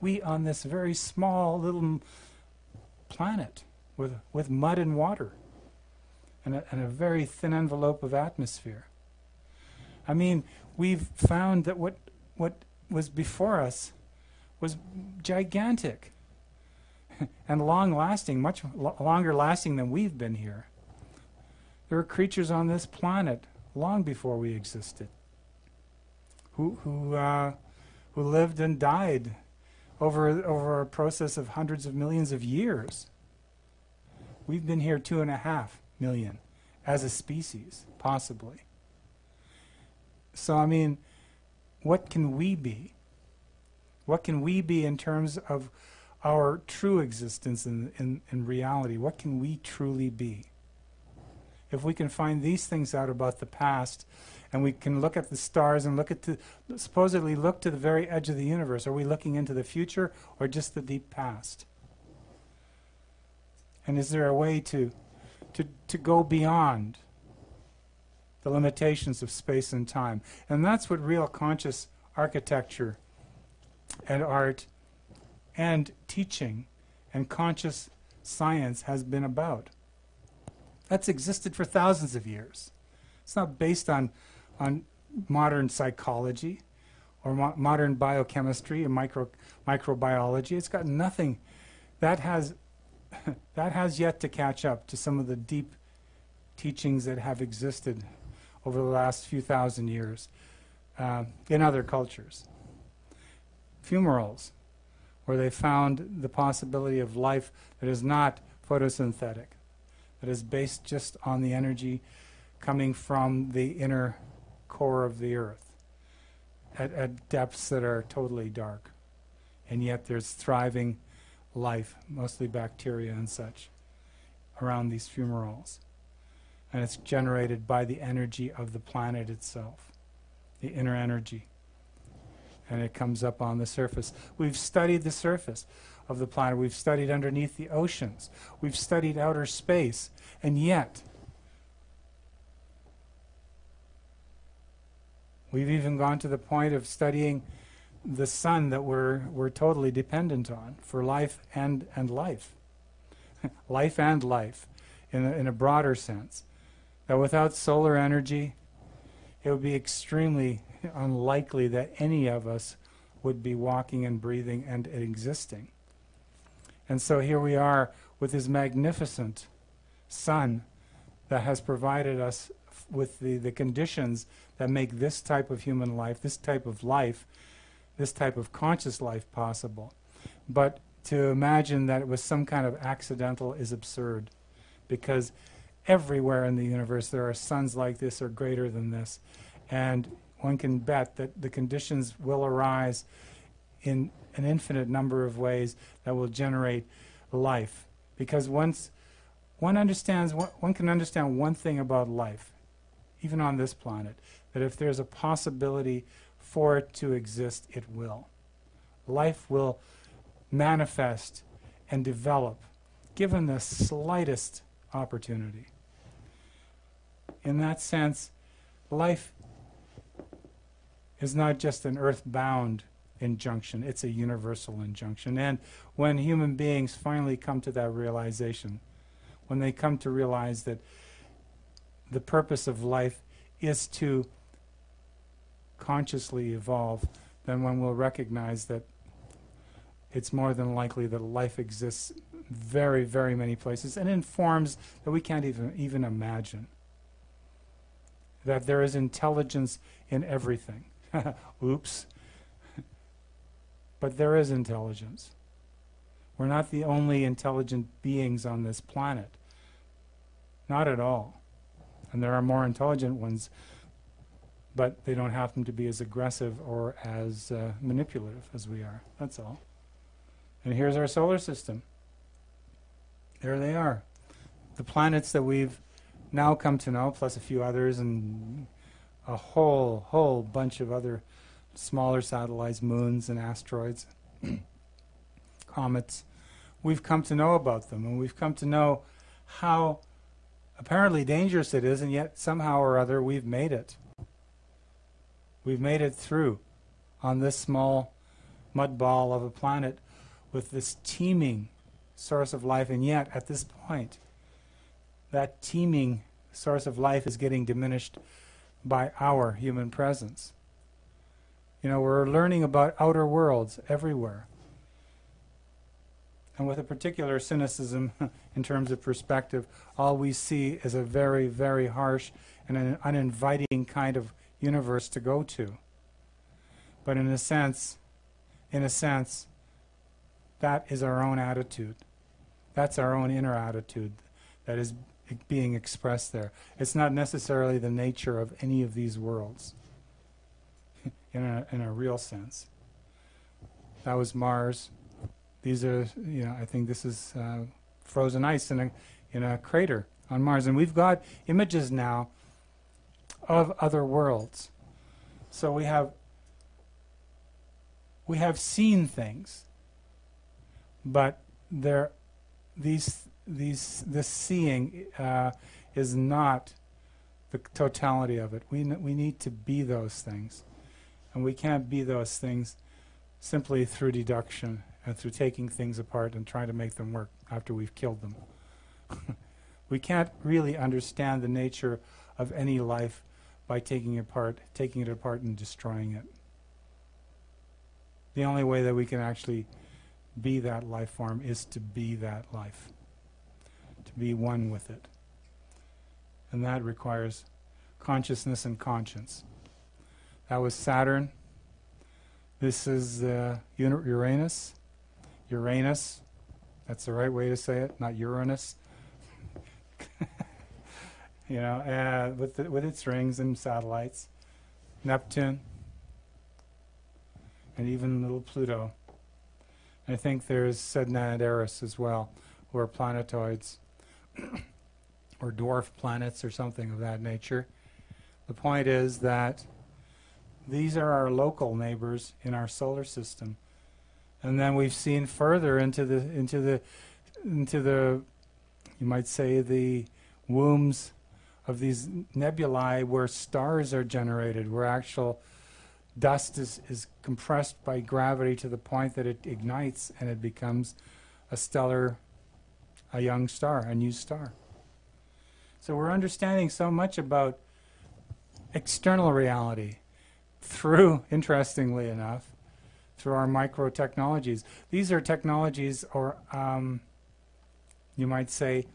We on this very small little planet with mud and water and a very thin envelope of atmosphere. I mean, we've found that what was before us was gigantic and long-lasting, much longer lasting than we've been here. There were creatures on this planet long before we existed who lived and died over a process of hundreds of millions of years. We've been here 2.5 million as a species, possibly. So, I mean, what can we be? What can we be in terms of our true existence in reality? What can we truly be? If we can find these things out about the past, and we can look at the stars and supposedly look to the very edge of the universe, are we looking into the future or just the deep past? And is there a way to go beyond the limitations of space and time? And that's what real conscious architecture and art and teaching and conscious science has been about. That's existed for thousands of years. It's not based on modern psychology or modern biochemistry and microbiology. It's got nothing. That has yet to catch up to some of the deep teachings that have existed over the last few thousand years in other cultures. Fumaroles, where they found the possibility of life that is not photosynthetic, that is based just on the energy coming from the inner core of the earth at depths that are totally dark. And yet there's thriving life, mostly bacteria and such, around these fumaroles. And it's generated by the energy of the planet itself, the inner energy. And it comes up on the surface. We've studied the surface of the planet. We've studied underneath the oceans. We've studied outer space. And yet, we've even gone to the point of studying the sun that we're totally dependent on for life and life. Life and life, in a broader sense. That without solar energy, it would be extremely unlikely that any of us would be walking and breathing and existing. And so here we are with this magnificent sun that has provided us with the conditions that make this type of human life, this type of conscious life possible. But to imagine that it was some kind of accidental is absurd, because everywhere in the universe there are suns like this or greater than this. And one can bet that the conditions will arise in an infinite number of ways that will generate life. Because once one can understand one thing about life, even on this planet, that if there's a possibility for it to exist, it will. Life will manifest and develop, given the slightest opportunity. In that sense, life is not just an earth-bound injunction, it's a universal injunction. And when human beings finally come to that realization, when they come to realize that the purpose of life is to consciously evolve, then one will recognize that it's more than likely that life exists very, very many places, and in forms that we can't even imagine. That there is intelligence in everything. Oops. But there is intelligence. We're not the only intelligent beings on this planet. Not at all. And there are more intelligent ones, but they don't happen to be as aggressive or as manipulative as we are. That's all. And here's our solar system. There they are. The planets that we've now come to know, plus a few others, and a whole bunch of other smaller satellites, moons and asteroids, comets. We've come to know about them, and we've come to know how apparently dangerous it is, and yet somehow or other we've made it. We've made it through on this small mud ball of a planet with this teeming source of life, and yet at this point that teeming source of life is getting diminished by our human presence. You know, we're learning about outer worlds everywhere, and with a particular cynicism in terms of perspective, all we see is a very, very harsh and an uninviting kind of universe to go to. But in a sense, that is our own attitude. That's our own inner attitude that is being expressed there. It's not necessarily the nature of any of these worlds in a real sense. That was Mars. These are, I think this is frozen ice in a crater on Mars. And we've got images now of other worlds. So we have seen things, but this seeing is not the totality of it. We need to be those things, and we can't be those things simply through deduction and through taking things apart and trying to make them work after we've killed them. We can't really understand the nature of any life by taking it apart and destroying it. The only way that we can actually be that life form is to be that life, to be one with it. And that requires consciousness and conscience. That was Saturn. This is Uranus. Uranus, that's the right way to say it, not Uranus. With its rings and satellites. Neptune, and even little Pluto. I think there's Sedna and Eris as well, who are planetoids, or dwarf planets or something of that nature. The point is that these are our local neighbors in our solar system. And then we've seen further into the you might say the wombs of these nebulae where stars are generated, where actual dust is compressed by gravity to the point that it ignites and it becomes a young star, a new star. So we're understanding so much about external reality through, interestingly enough, through our micro technologies. These are technologies, or you might say,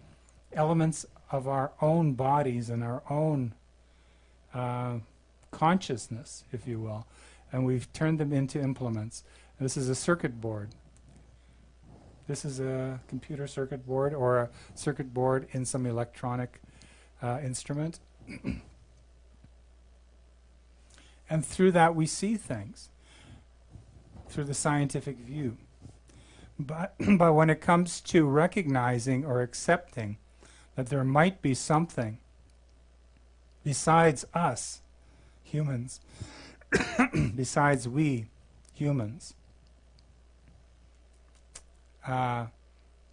elements of our own bodies and our own consciousness, if you will, and we've turned them into implements. This is a circuit board. This is a computer circuit board, or a circuit board in some electronic instrument. And through that we see things, through the scientific view. But when it comes to recognizing or accepting that there might be something besides us, humans, besides we, humans,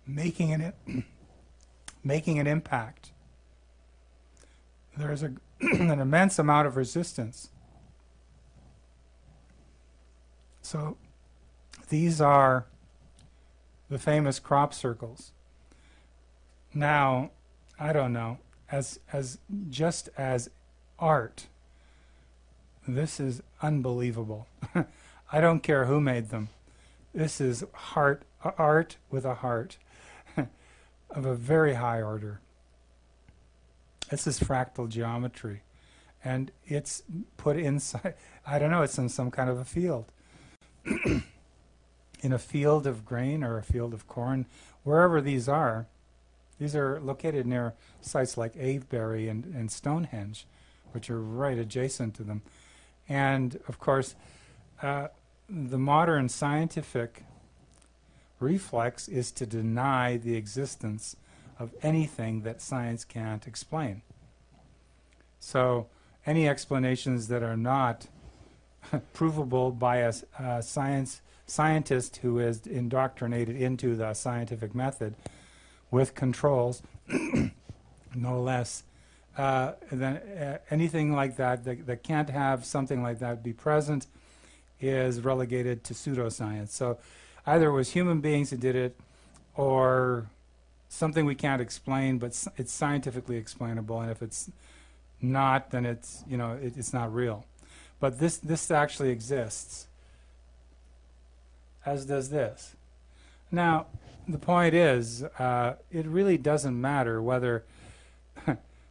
making an impact, there's an immense amount of resistance. So these are the famous crop circles. Now, I don't know, as just as art, this is unbelievable. I don't care who made them. This is art with a heart of a very high order. This is fractal geometry, and it's put inside, I don't know, it's in some kind of a field. In a field of grain or a field of corn, wherever these are located near sites like Avebury and Stonehenge, which are right adjacent to them. And of course, the modern scientific reflex is to deny the existence of anything that science can't explain. So any explanations that are not provable by a scientist who is indoctrinated into the scientific method with controls, no less, then anything like that can't have something like that be present is relegated to pseudoscience. So either it was human beings who did it, or something we can't explain, but it's scientifically explainable, and if it's not, then it's, it's not real. But this actually exists, as does this. Now, the point is, it really doesn't matter whether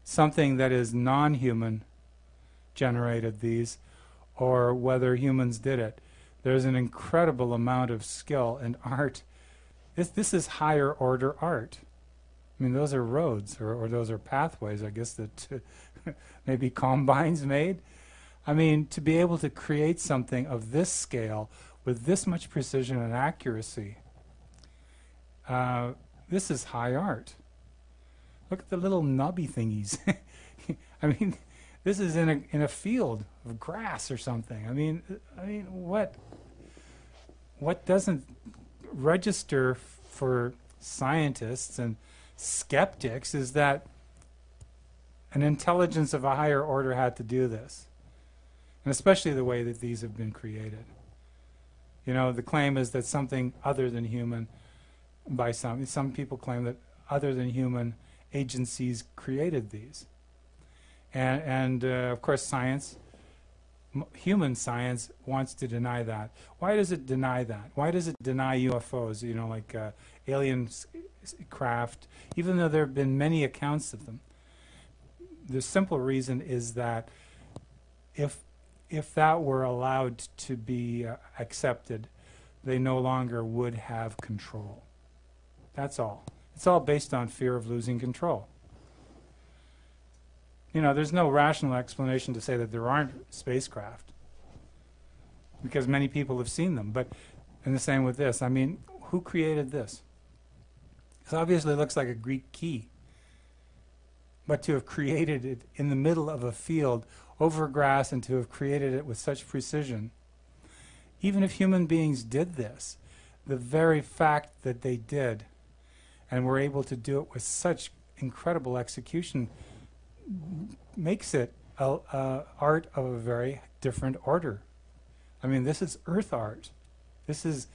something that is non-human generated these, or whether humans did it. There's an incredible amount of skill and art. This is higher order art. I mean, those are roads, or those are pathways, I guess, that maybe Combines made. I mean, to be able to create something of this scale with this much precision and accuracy, this is high art. Look at the little knobby thingies. I mean, this is in a field of grass or something. I mean, what doesn't register for scientists and skeptics is that an intelligence of a higher order had to do this, and especially the way that these have been created. The claim is that something other than human, by some people claim that other than human agencies created these. And of course science, human science, wants to deny that. Why does it deny that? Why does it deny UFOs, like alien craft, even though there have been many accounts of them? The simple reason is that if that were allowed to be accepted, they no longer would have control. That's all. It's all based on fear of losing control. There's no rational explanation to say that there aren't spacecraft, because many people have seen them. But, and the same with this. I mean, who created this? It obviously looks like a Greek key. But to have created it in the middle of a field over grass, and to have created it with such precision, even if human beings did this, the very fact that they did and were able to do it with such incredible execution makes it art of a very different order. I mean, this is earth art. This is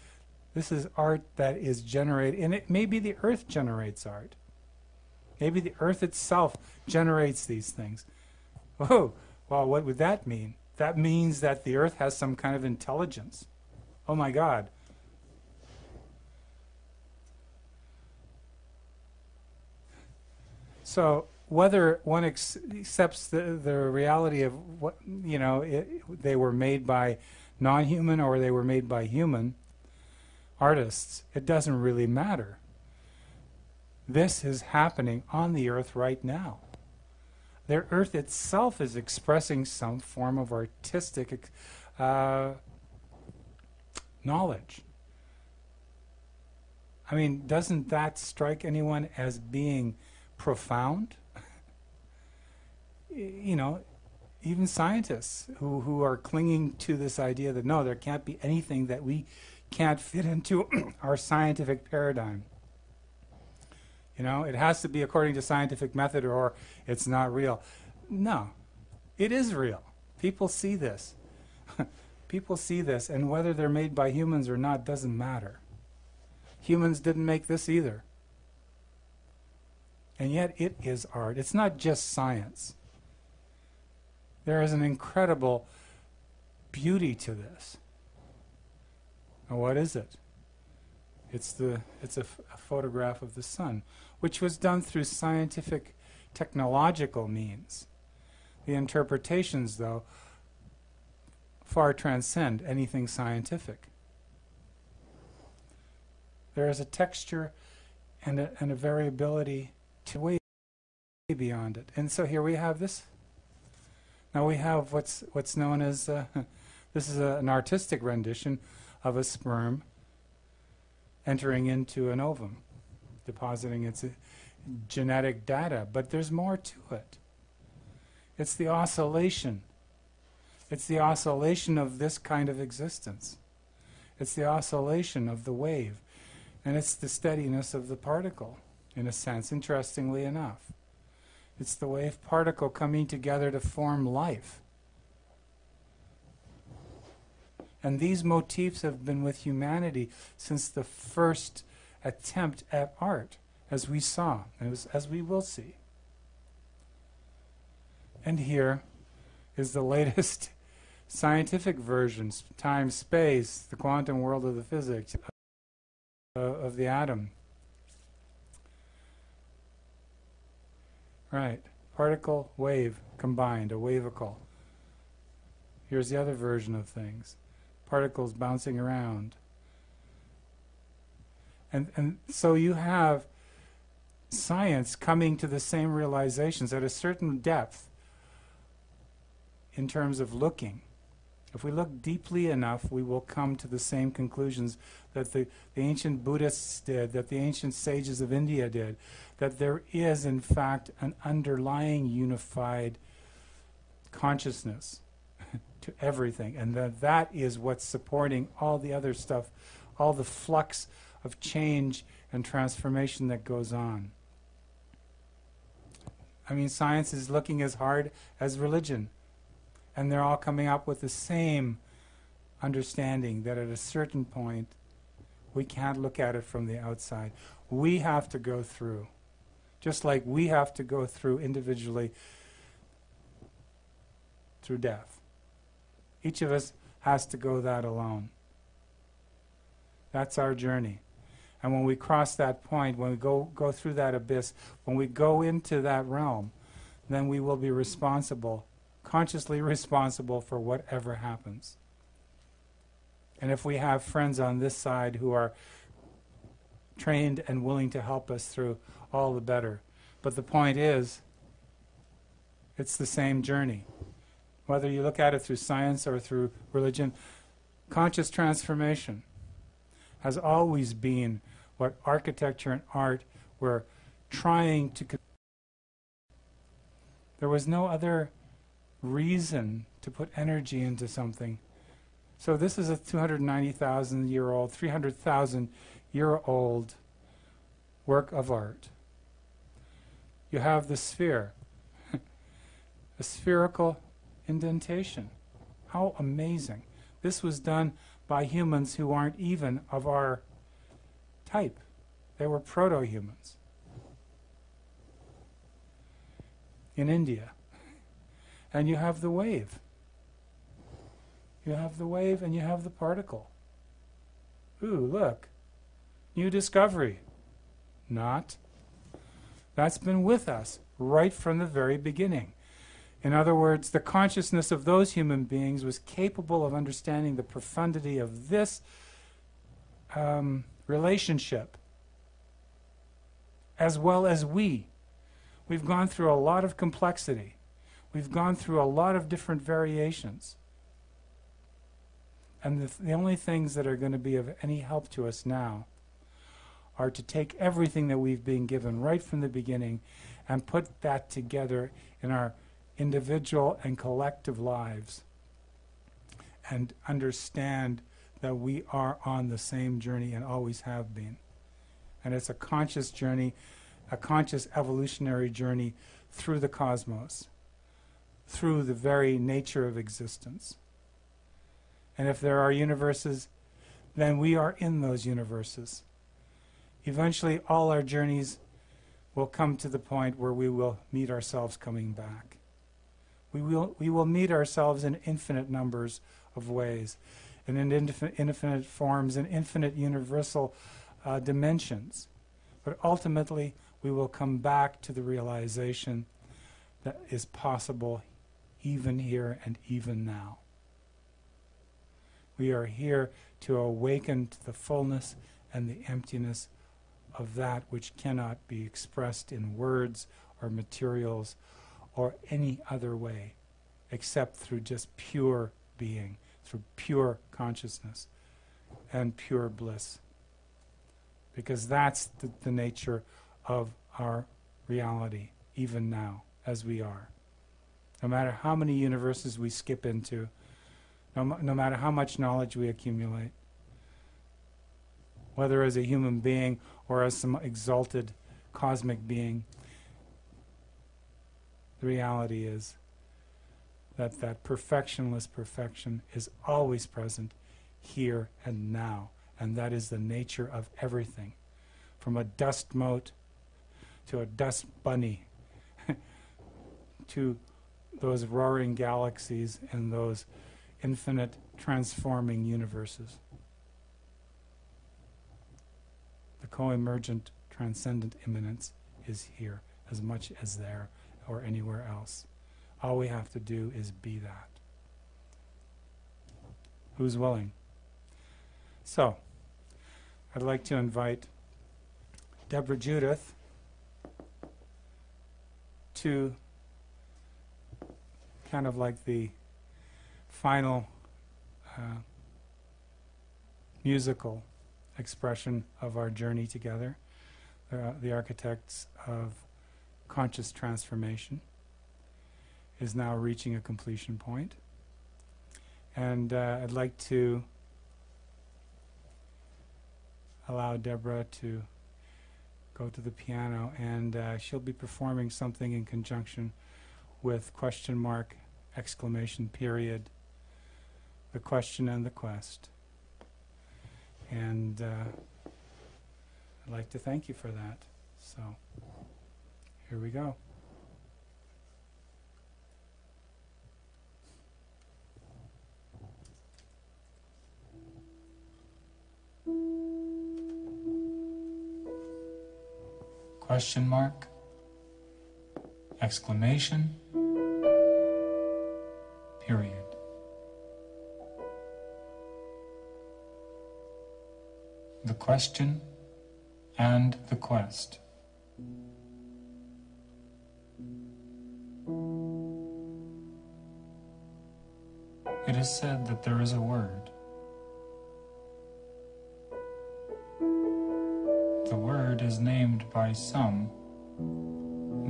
art that is generated, and it maybe the earth generates art. Maybe the earth itself generates these things. Oh, well, what would that mean? That means that the earth has some kind of intelligence. Oh my God. So whether one accepts the reality of what, they were made by non-human or they were made by human artists, it doesn't really matter. This is happening on the earth right now. The earth itself is expressing some form of artistic knowledge. I mean, doesn't that strike anyone as being profound? Even scientists who are clinging to this idea that no, there can't be anything that we can't fit into our scientific paradigm. It has to be according to scientific method or it's not real. No, it is real. People see this. People see this, and whether they're made by humans or not doesn't matter. Humans didn't make this either. And yet it is art. It's not just science. There is an incredible beauty to this. And what is it? It's a photograph of the sun, which was done through scientific, technological means. The interpretations, though, far transcend anything scientific. There is a texture and a variability to way beyond it. And so here we have this. Now we have what's known as this is an artistic rendition of a sperm entering into an ovum, depositing its genetic data. But there's more to it. It's the oscillation It's the oscillation of this kind of existence. It's the oscillation of the wave. And it's the steadiness of the particle, in a sense, interestingly enough. It's the wave-particle coming together to form life. And these motifs have been with humanity since the first attempt at art, as we saw, as we will see. And here is the latest scientific version, time, space, the quantum world of the physics of the atom. Right, particle, wave combined, a wavicle. Here's the other version of things. Particles bouncing around. And so you have science coming to the same realizations at a certain depth in terms of looking. If we look deeply enough, we will come to the same conclusions that the ancient Buddhists did, that the ancient sages of India did, that there is, in fact, an underlying unified consciousness to everything, and that is what's supporting all the other stuff, all the flux of change and transformation that goes on. I mean, science is looking as hard as religion, and they're all coming up with the same understanding that at a certain point we can't look at it from the outside. We have to go through, just like we have to go through individually through death. Each of us has to go that alone. That's our journey. And when we cross that point, when we go through that abyss, when we go into that realm, then we will be responsible, consciously responsible for whatever happens. And if we have friends on this side who are trained and willing to help us through, all the better. But the point is, it's the same journey. Whether you look at it through science or through religion, conscious transformation has always been what architecture and art were trying to. There was no other reason to put energy into something. So this is a 290,000-year-old, 300,000-year-old work of art. You have the sphere, a spherical indentation. How amazing. This was done by humans who aren't even of our type. They were proto-humans in India. And you have the wave. You have the wave and you have the particle. Ooh, look. New discovery. Not. That's been with us right from the very beginning. In other words, the consciousness of those human beings was capable of understanding the profundity of this relationship, as well as we. We've gone through a lot of complexity. We've gone through a lot of different variations. And the only things that are going to be of any help to us now are to take everything that we've been given right from the beginning and put that together in our individual and collective lives and understand that we are on the same journey and always have been. And it's a conscious journey, a conscious evolutionary journey through the cosmos, through the very nature of existence. And if there are universes, then we are in those universes. Eventually, all our journeys will come to the point where we will meet ourselves coming back. We will meet ourselves in infinite numbers of ways, and in infinite forms, and infinite universal dimensions. But ultimately, we will come back to the realization that is possible even here and even now. We are here to awaken to the fullness and the emptiness of that which cannot be expressed in words or materials or any other way except through just pure being, through pure consciousness and pure bliss. Because that's the nature of our reality, even now, as we are. No matter how many universes we skip into, no matter how much knowledge we accumulate, whether as a human being or as some exalted cosmic being, the reality is that that perfectionless perfection is always present here and now, and that is the nature of everything, from a dust mote to a dust bunny to those roaring galaxies and those infinite transforming universes. The co-emergent transcendent immanence is here as much as there or anywhere else. All we have to do is be that. Who's willing? So, I'd like to invite Deborah Judith to kind of like the final musical expression of our journey together, the architects of conscious transformation, is now reaching a completion point. And I'd like to allow Deborah to go to the piano, and she'll be performing something in conjunction with question mark, exclamation period, the question and the quest. And I'd like to thank you for that. So, here we go. Question mark, exclamation, period. The question and the quest. It is said that there is a word. The word is named by some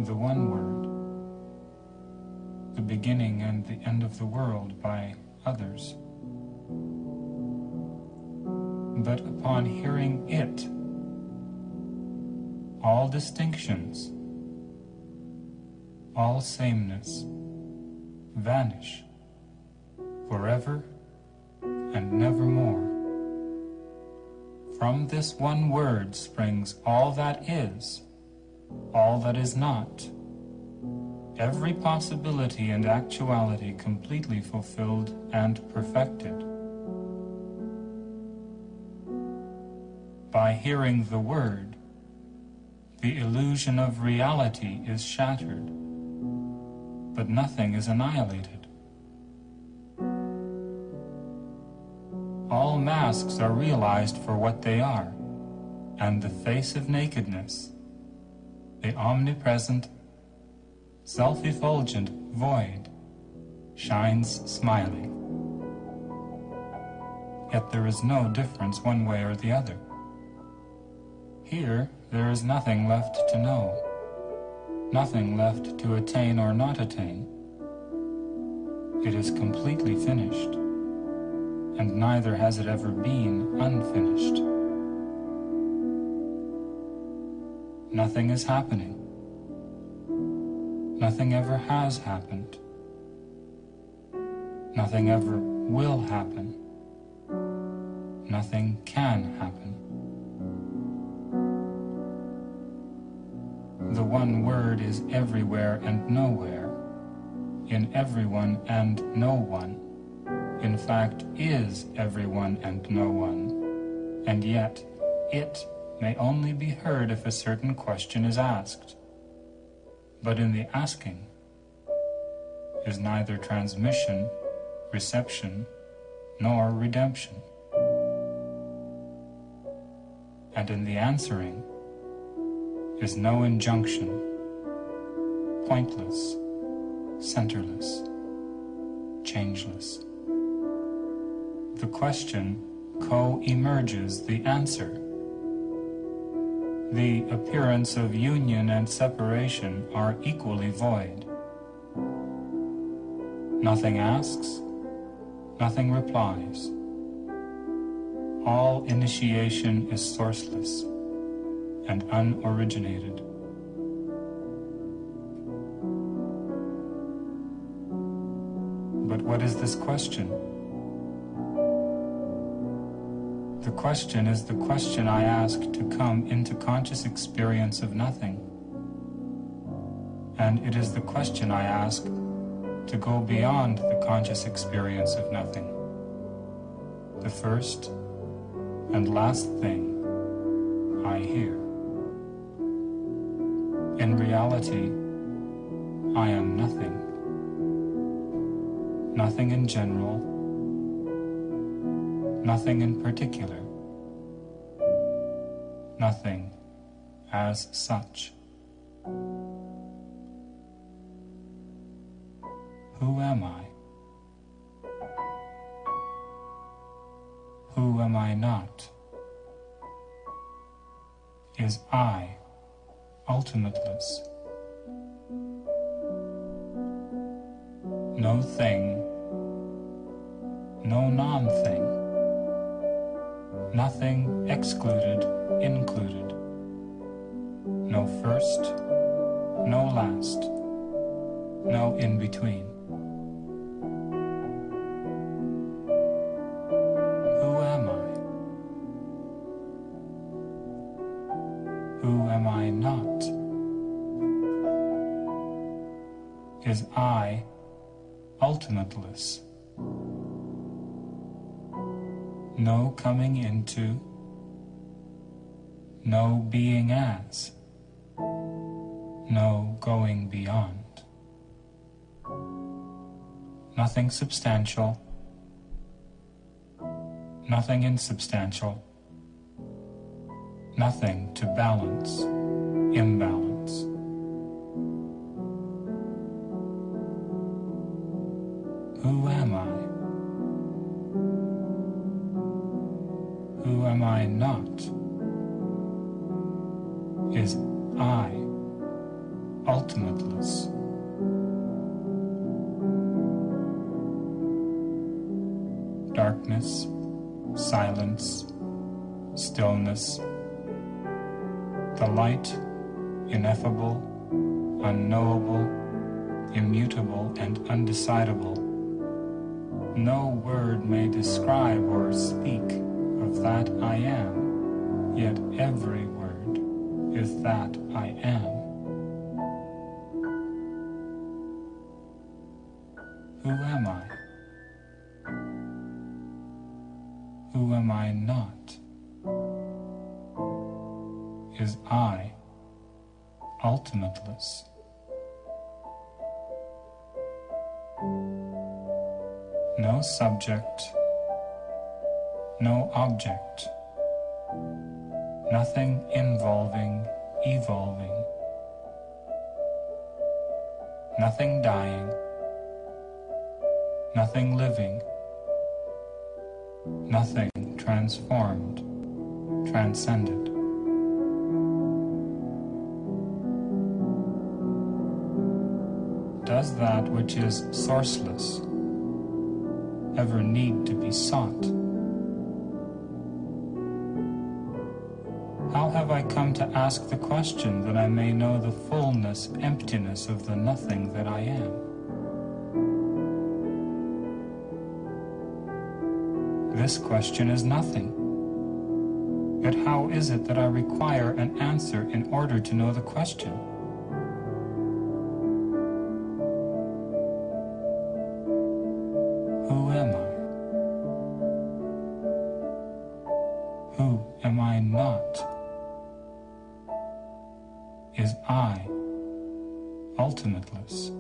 the one word, the beginning and the end of the world by others. But upon hearing it, all distinctions, all sameness vanish forever and nevermore. From this one word springs all that is not, every possibility and actuality completely fulfilled and perfected. By hearing the word, the illusion of reality is shattered, but nothing is annihilated. All masks are realized for what they are, and the face of nakedness, the omnipresent, self-effulgent void, shines smiling. Yet there is no difference one way or the other. Here, there is nothing left to know, nothing left to attain or not attain. It is completely finished, and neither has it ever been unfinished. Nothing is happening. Nothing ever has happened. Nothing ever will happen. Nothing can happen. The one word is everywhere and nowhere, in everyone and no one. In fact, is everyone and no one, and yet it may only be heard if a certain question is asked. But in the asking is neither transmission, reception, nor redemption. And in the answering is no injunction, pointless, centerless, changeless. The question co-emerges the answer. The appearance of union and separation are equally void. Nothing asks, nothing replies. All initiation is sourceless and unoriginated. But what is this question? The question is the question I ask to come into conscious experience of nothing. And it is the question I ask to go beyond the conscious experience of nothing. The first and last thing I hear. In reality, I am nothing. Nothing in general, nothing in particular, nothing as such. Who am I? Who am I not? Is I ultimateness? No thing, no non-thing, nothing excluded, included, no first, no last, no in-between. Who am I? Who am I not? Is I ultimateness? No coming into, no being as, no going beyond. Nothing substantial, nothing insubstantial, nothing to balance, imbalance. Who am I? Who am I not? Is I ultimateness? Darkness, silence, stillness, the light, ineffable, unknowable, immutable, and undecidable. No word may describe or speak of that I am, yet every word is that I am. Who am I? Who am I not? Is I ultimateness? No subject, no object, nothing involving, evolving, nothing dying, nothing living, nothing transformed, transcended. Does that which is sourceless ever need to be sought? How have I come to ask the question that I may know the fullness, emptiness of the nothing that I am? This question is nothing. Yet how is it that I require an answer in order to know the question? Who am I? Who am I not? Is I ultimateness?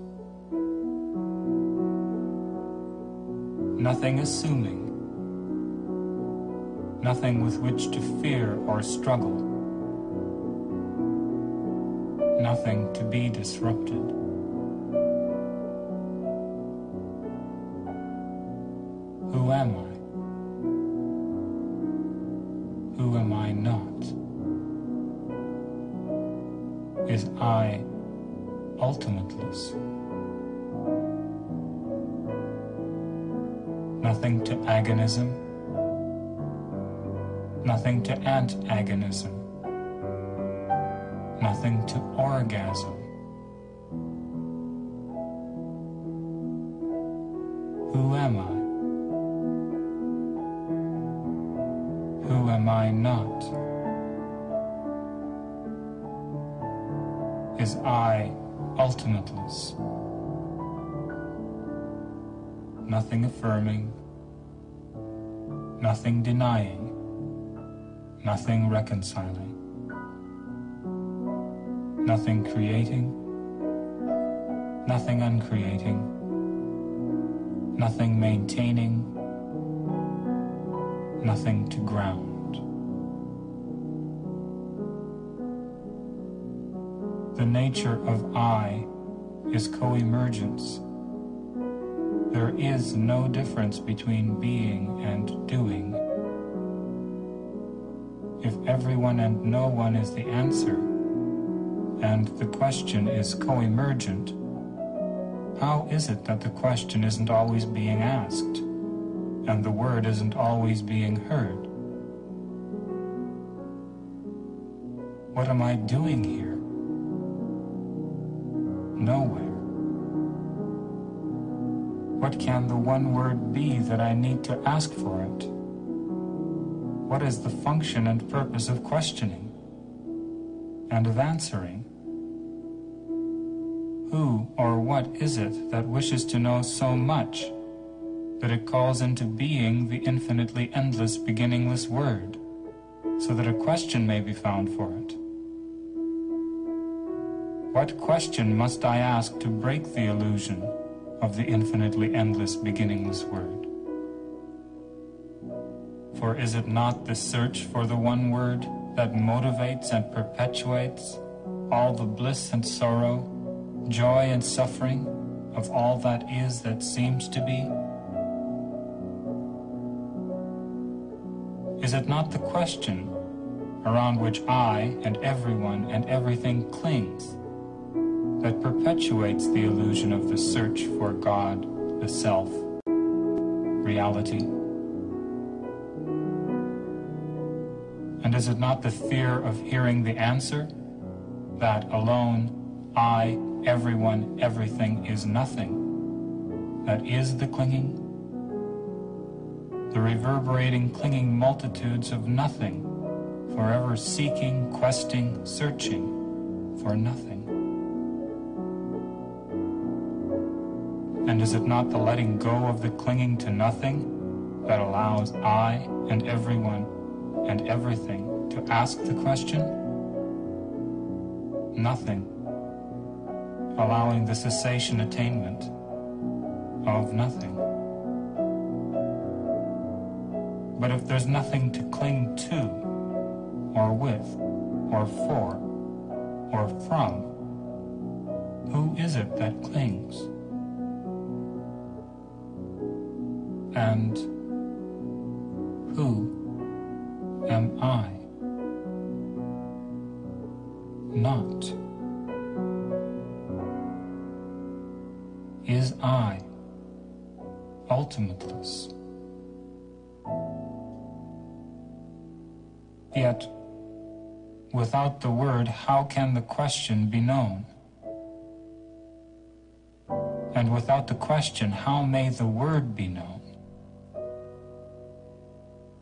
Nothing assuming, nothing with which to fear or struggle, nothing to be disrupted. Who am I? Who am I not? Is I ultimateness? nothing to agonism, nothing to antagonism, nothing to orgasm. Who am I? Who am I not? Is I ultimateness? Nothing affirming, nothing denying, nothing reconciling, nothing creating, nothing uncreating, nothing maintaining, nothing to ground. The nature of I is co-emergence. There is no difference between being and doing. If everyone and no one is the answer, and the question is co-emergent, how is it that the question isn't always being asked, and the word isn't always being heard? What am I doing here? Nowhere. What can the one word be that I need to ask for it? What is the function and purpose of questioning and of answering? Who or what is it that wishes to know so much that it calls into being the infinitely endless, beginningless word, so that a question may be found for it? What question must I ask to break the illusion of the infinitely endless, beginningless word? For is it not the search for the one word that motivates and perpetuates all the bliss and sorrow, joy and suffering of all that is that seems to be? Is it not the question around which I and everyone and everything clings that perpetuates the illusion of the search for God, the self, reality? And is it not the fear of hearing the answer, that alone, I, everyone, everything is nothing, that is the clinging? The reverberating, clinging multitudes of nothing, forever seeking, questing, searching for nothing. And is it not the letting go of the clinging to nothing that allows I and everyone and everything to ask the question? Nothing, allowing the cessation attainment of nothing. But if there's nothing to cling to, or with, or for, or from, who is it that clings? And who am I? Not. Is I ultimateness? Yet, without the word, how can the question be known? And without the question, how may the word be known?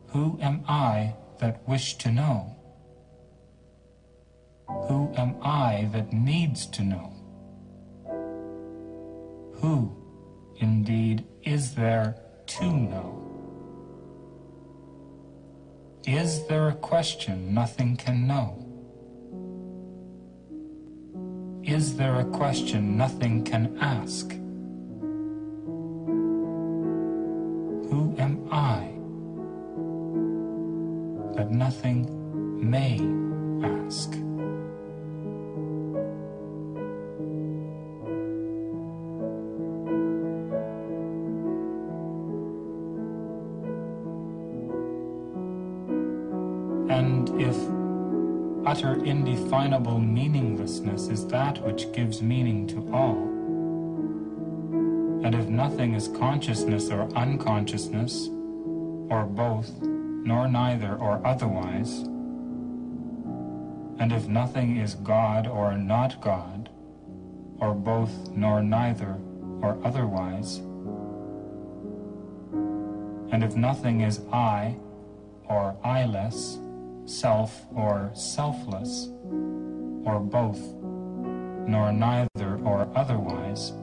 Who am I that wish to know? Who am I that needs to know? Who, indeed, is there to know? Is there a question nothing can know? Is there a question nothing can ask? Who am I that nothing may ask? And if utter indefinable meaninglessness is that which gives meaning to all, And if nothing is consciousness or unconsciousness, or both, nor neither or otherwise, and if nothing is God or not God, or both, nor neither or otherwise, and if nothing is I or I-less, self or selfless, or both, nor neither or otherwise,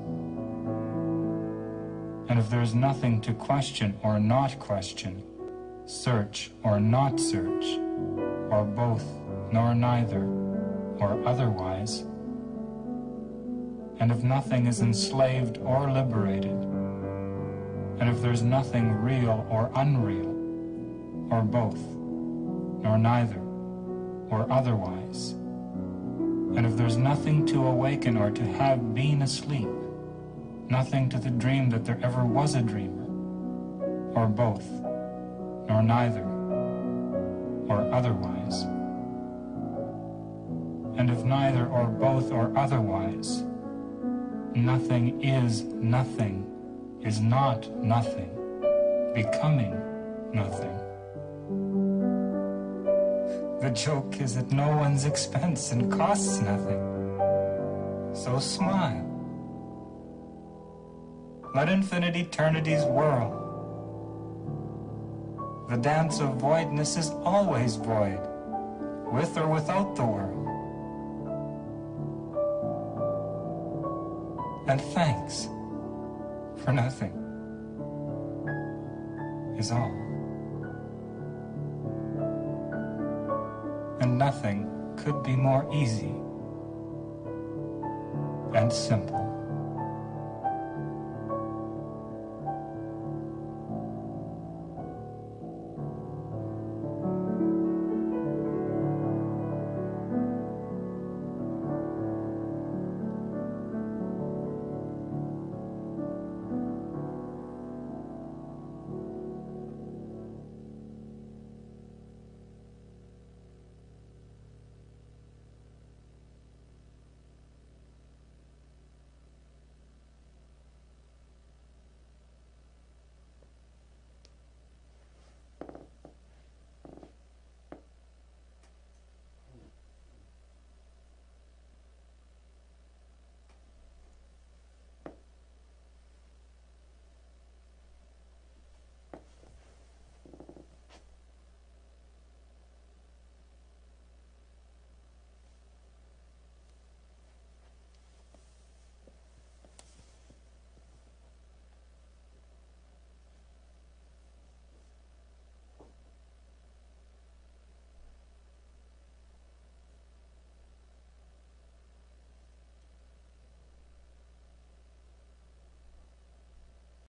and if there is nothing to question or not question, search or not search, or both, nor neither, or otherwise, and if nothing is enslaved or liberated, and if there's nothing real or unreal, or both, nor neither, or otherwise, and if there's nothing to awaken or to have been asleep, nothing to the dream that there ever was a dreamer, or both, nor neither, or otherwise, and if neither or both or otherwise, nothing is not nothing, becoming nothing. The joke is at no one's expense and costs nothing. So smile. Let infinite eternities whirl. The dance of voidness is always void, with or without the world. And thanks for nothing is all. And nothing could be more easy and simple.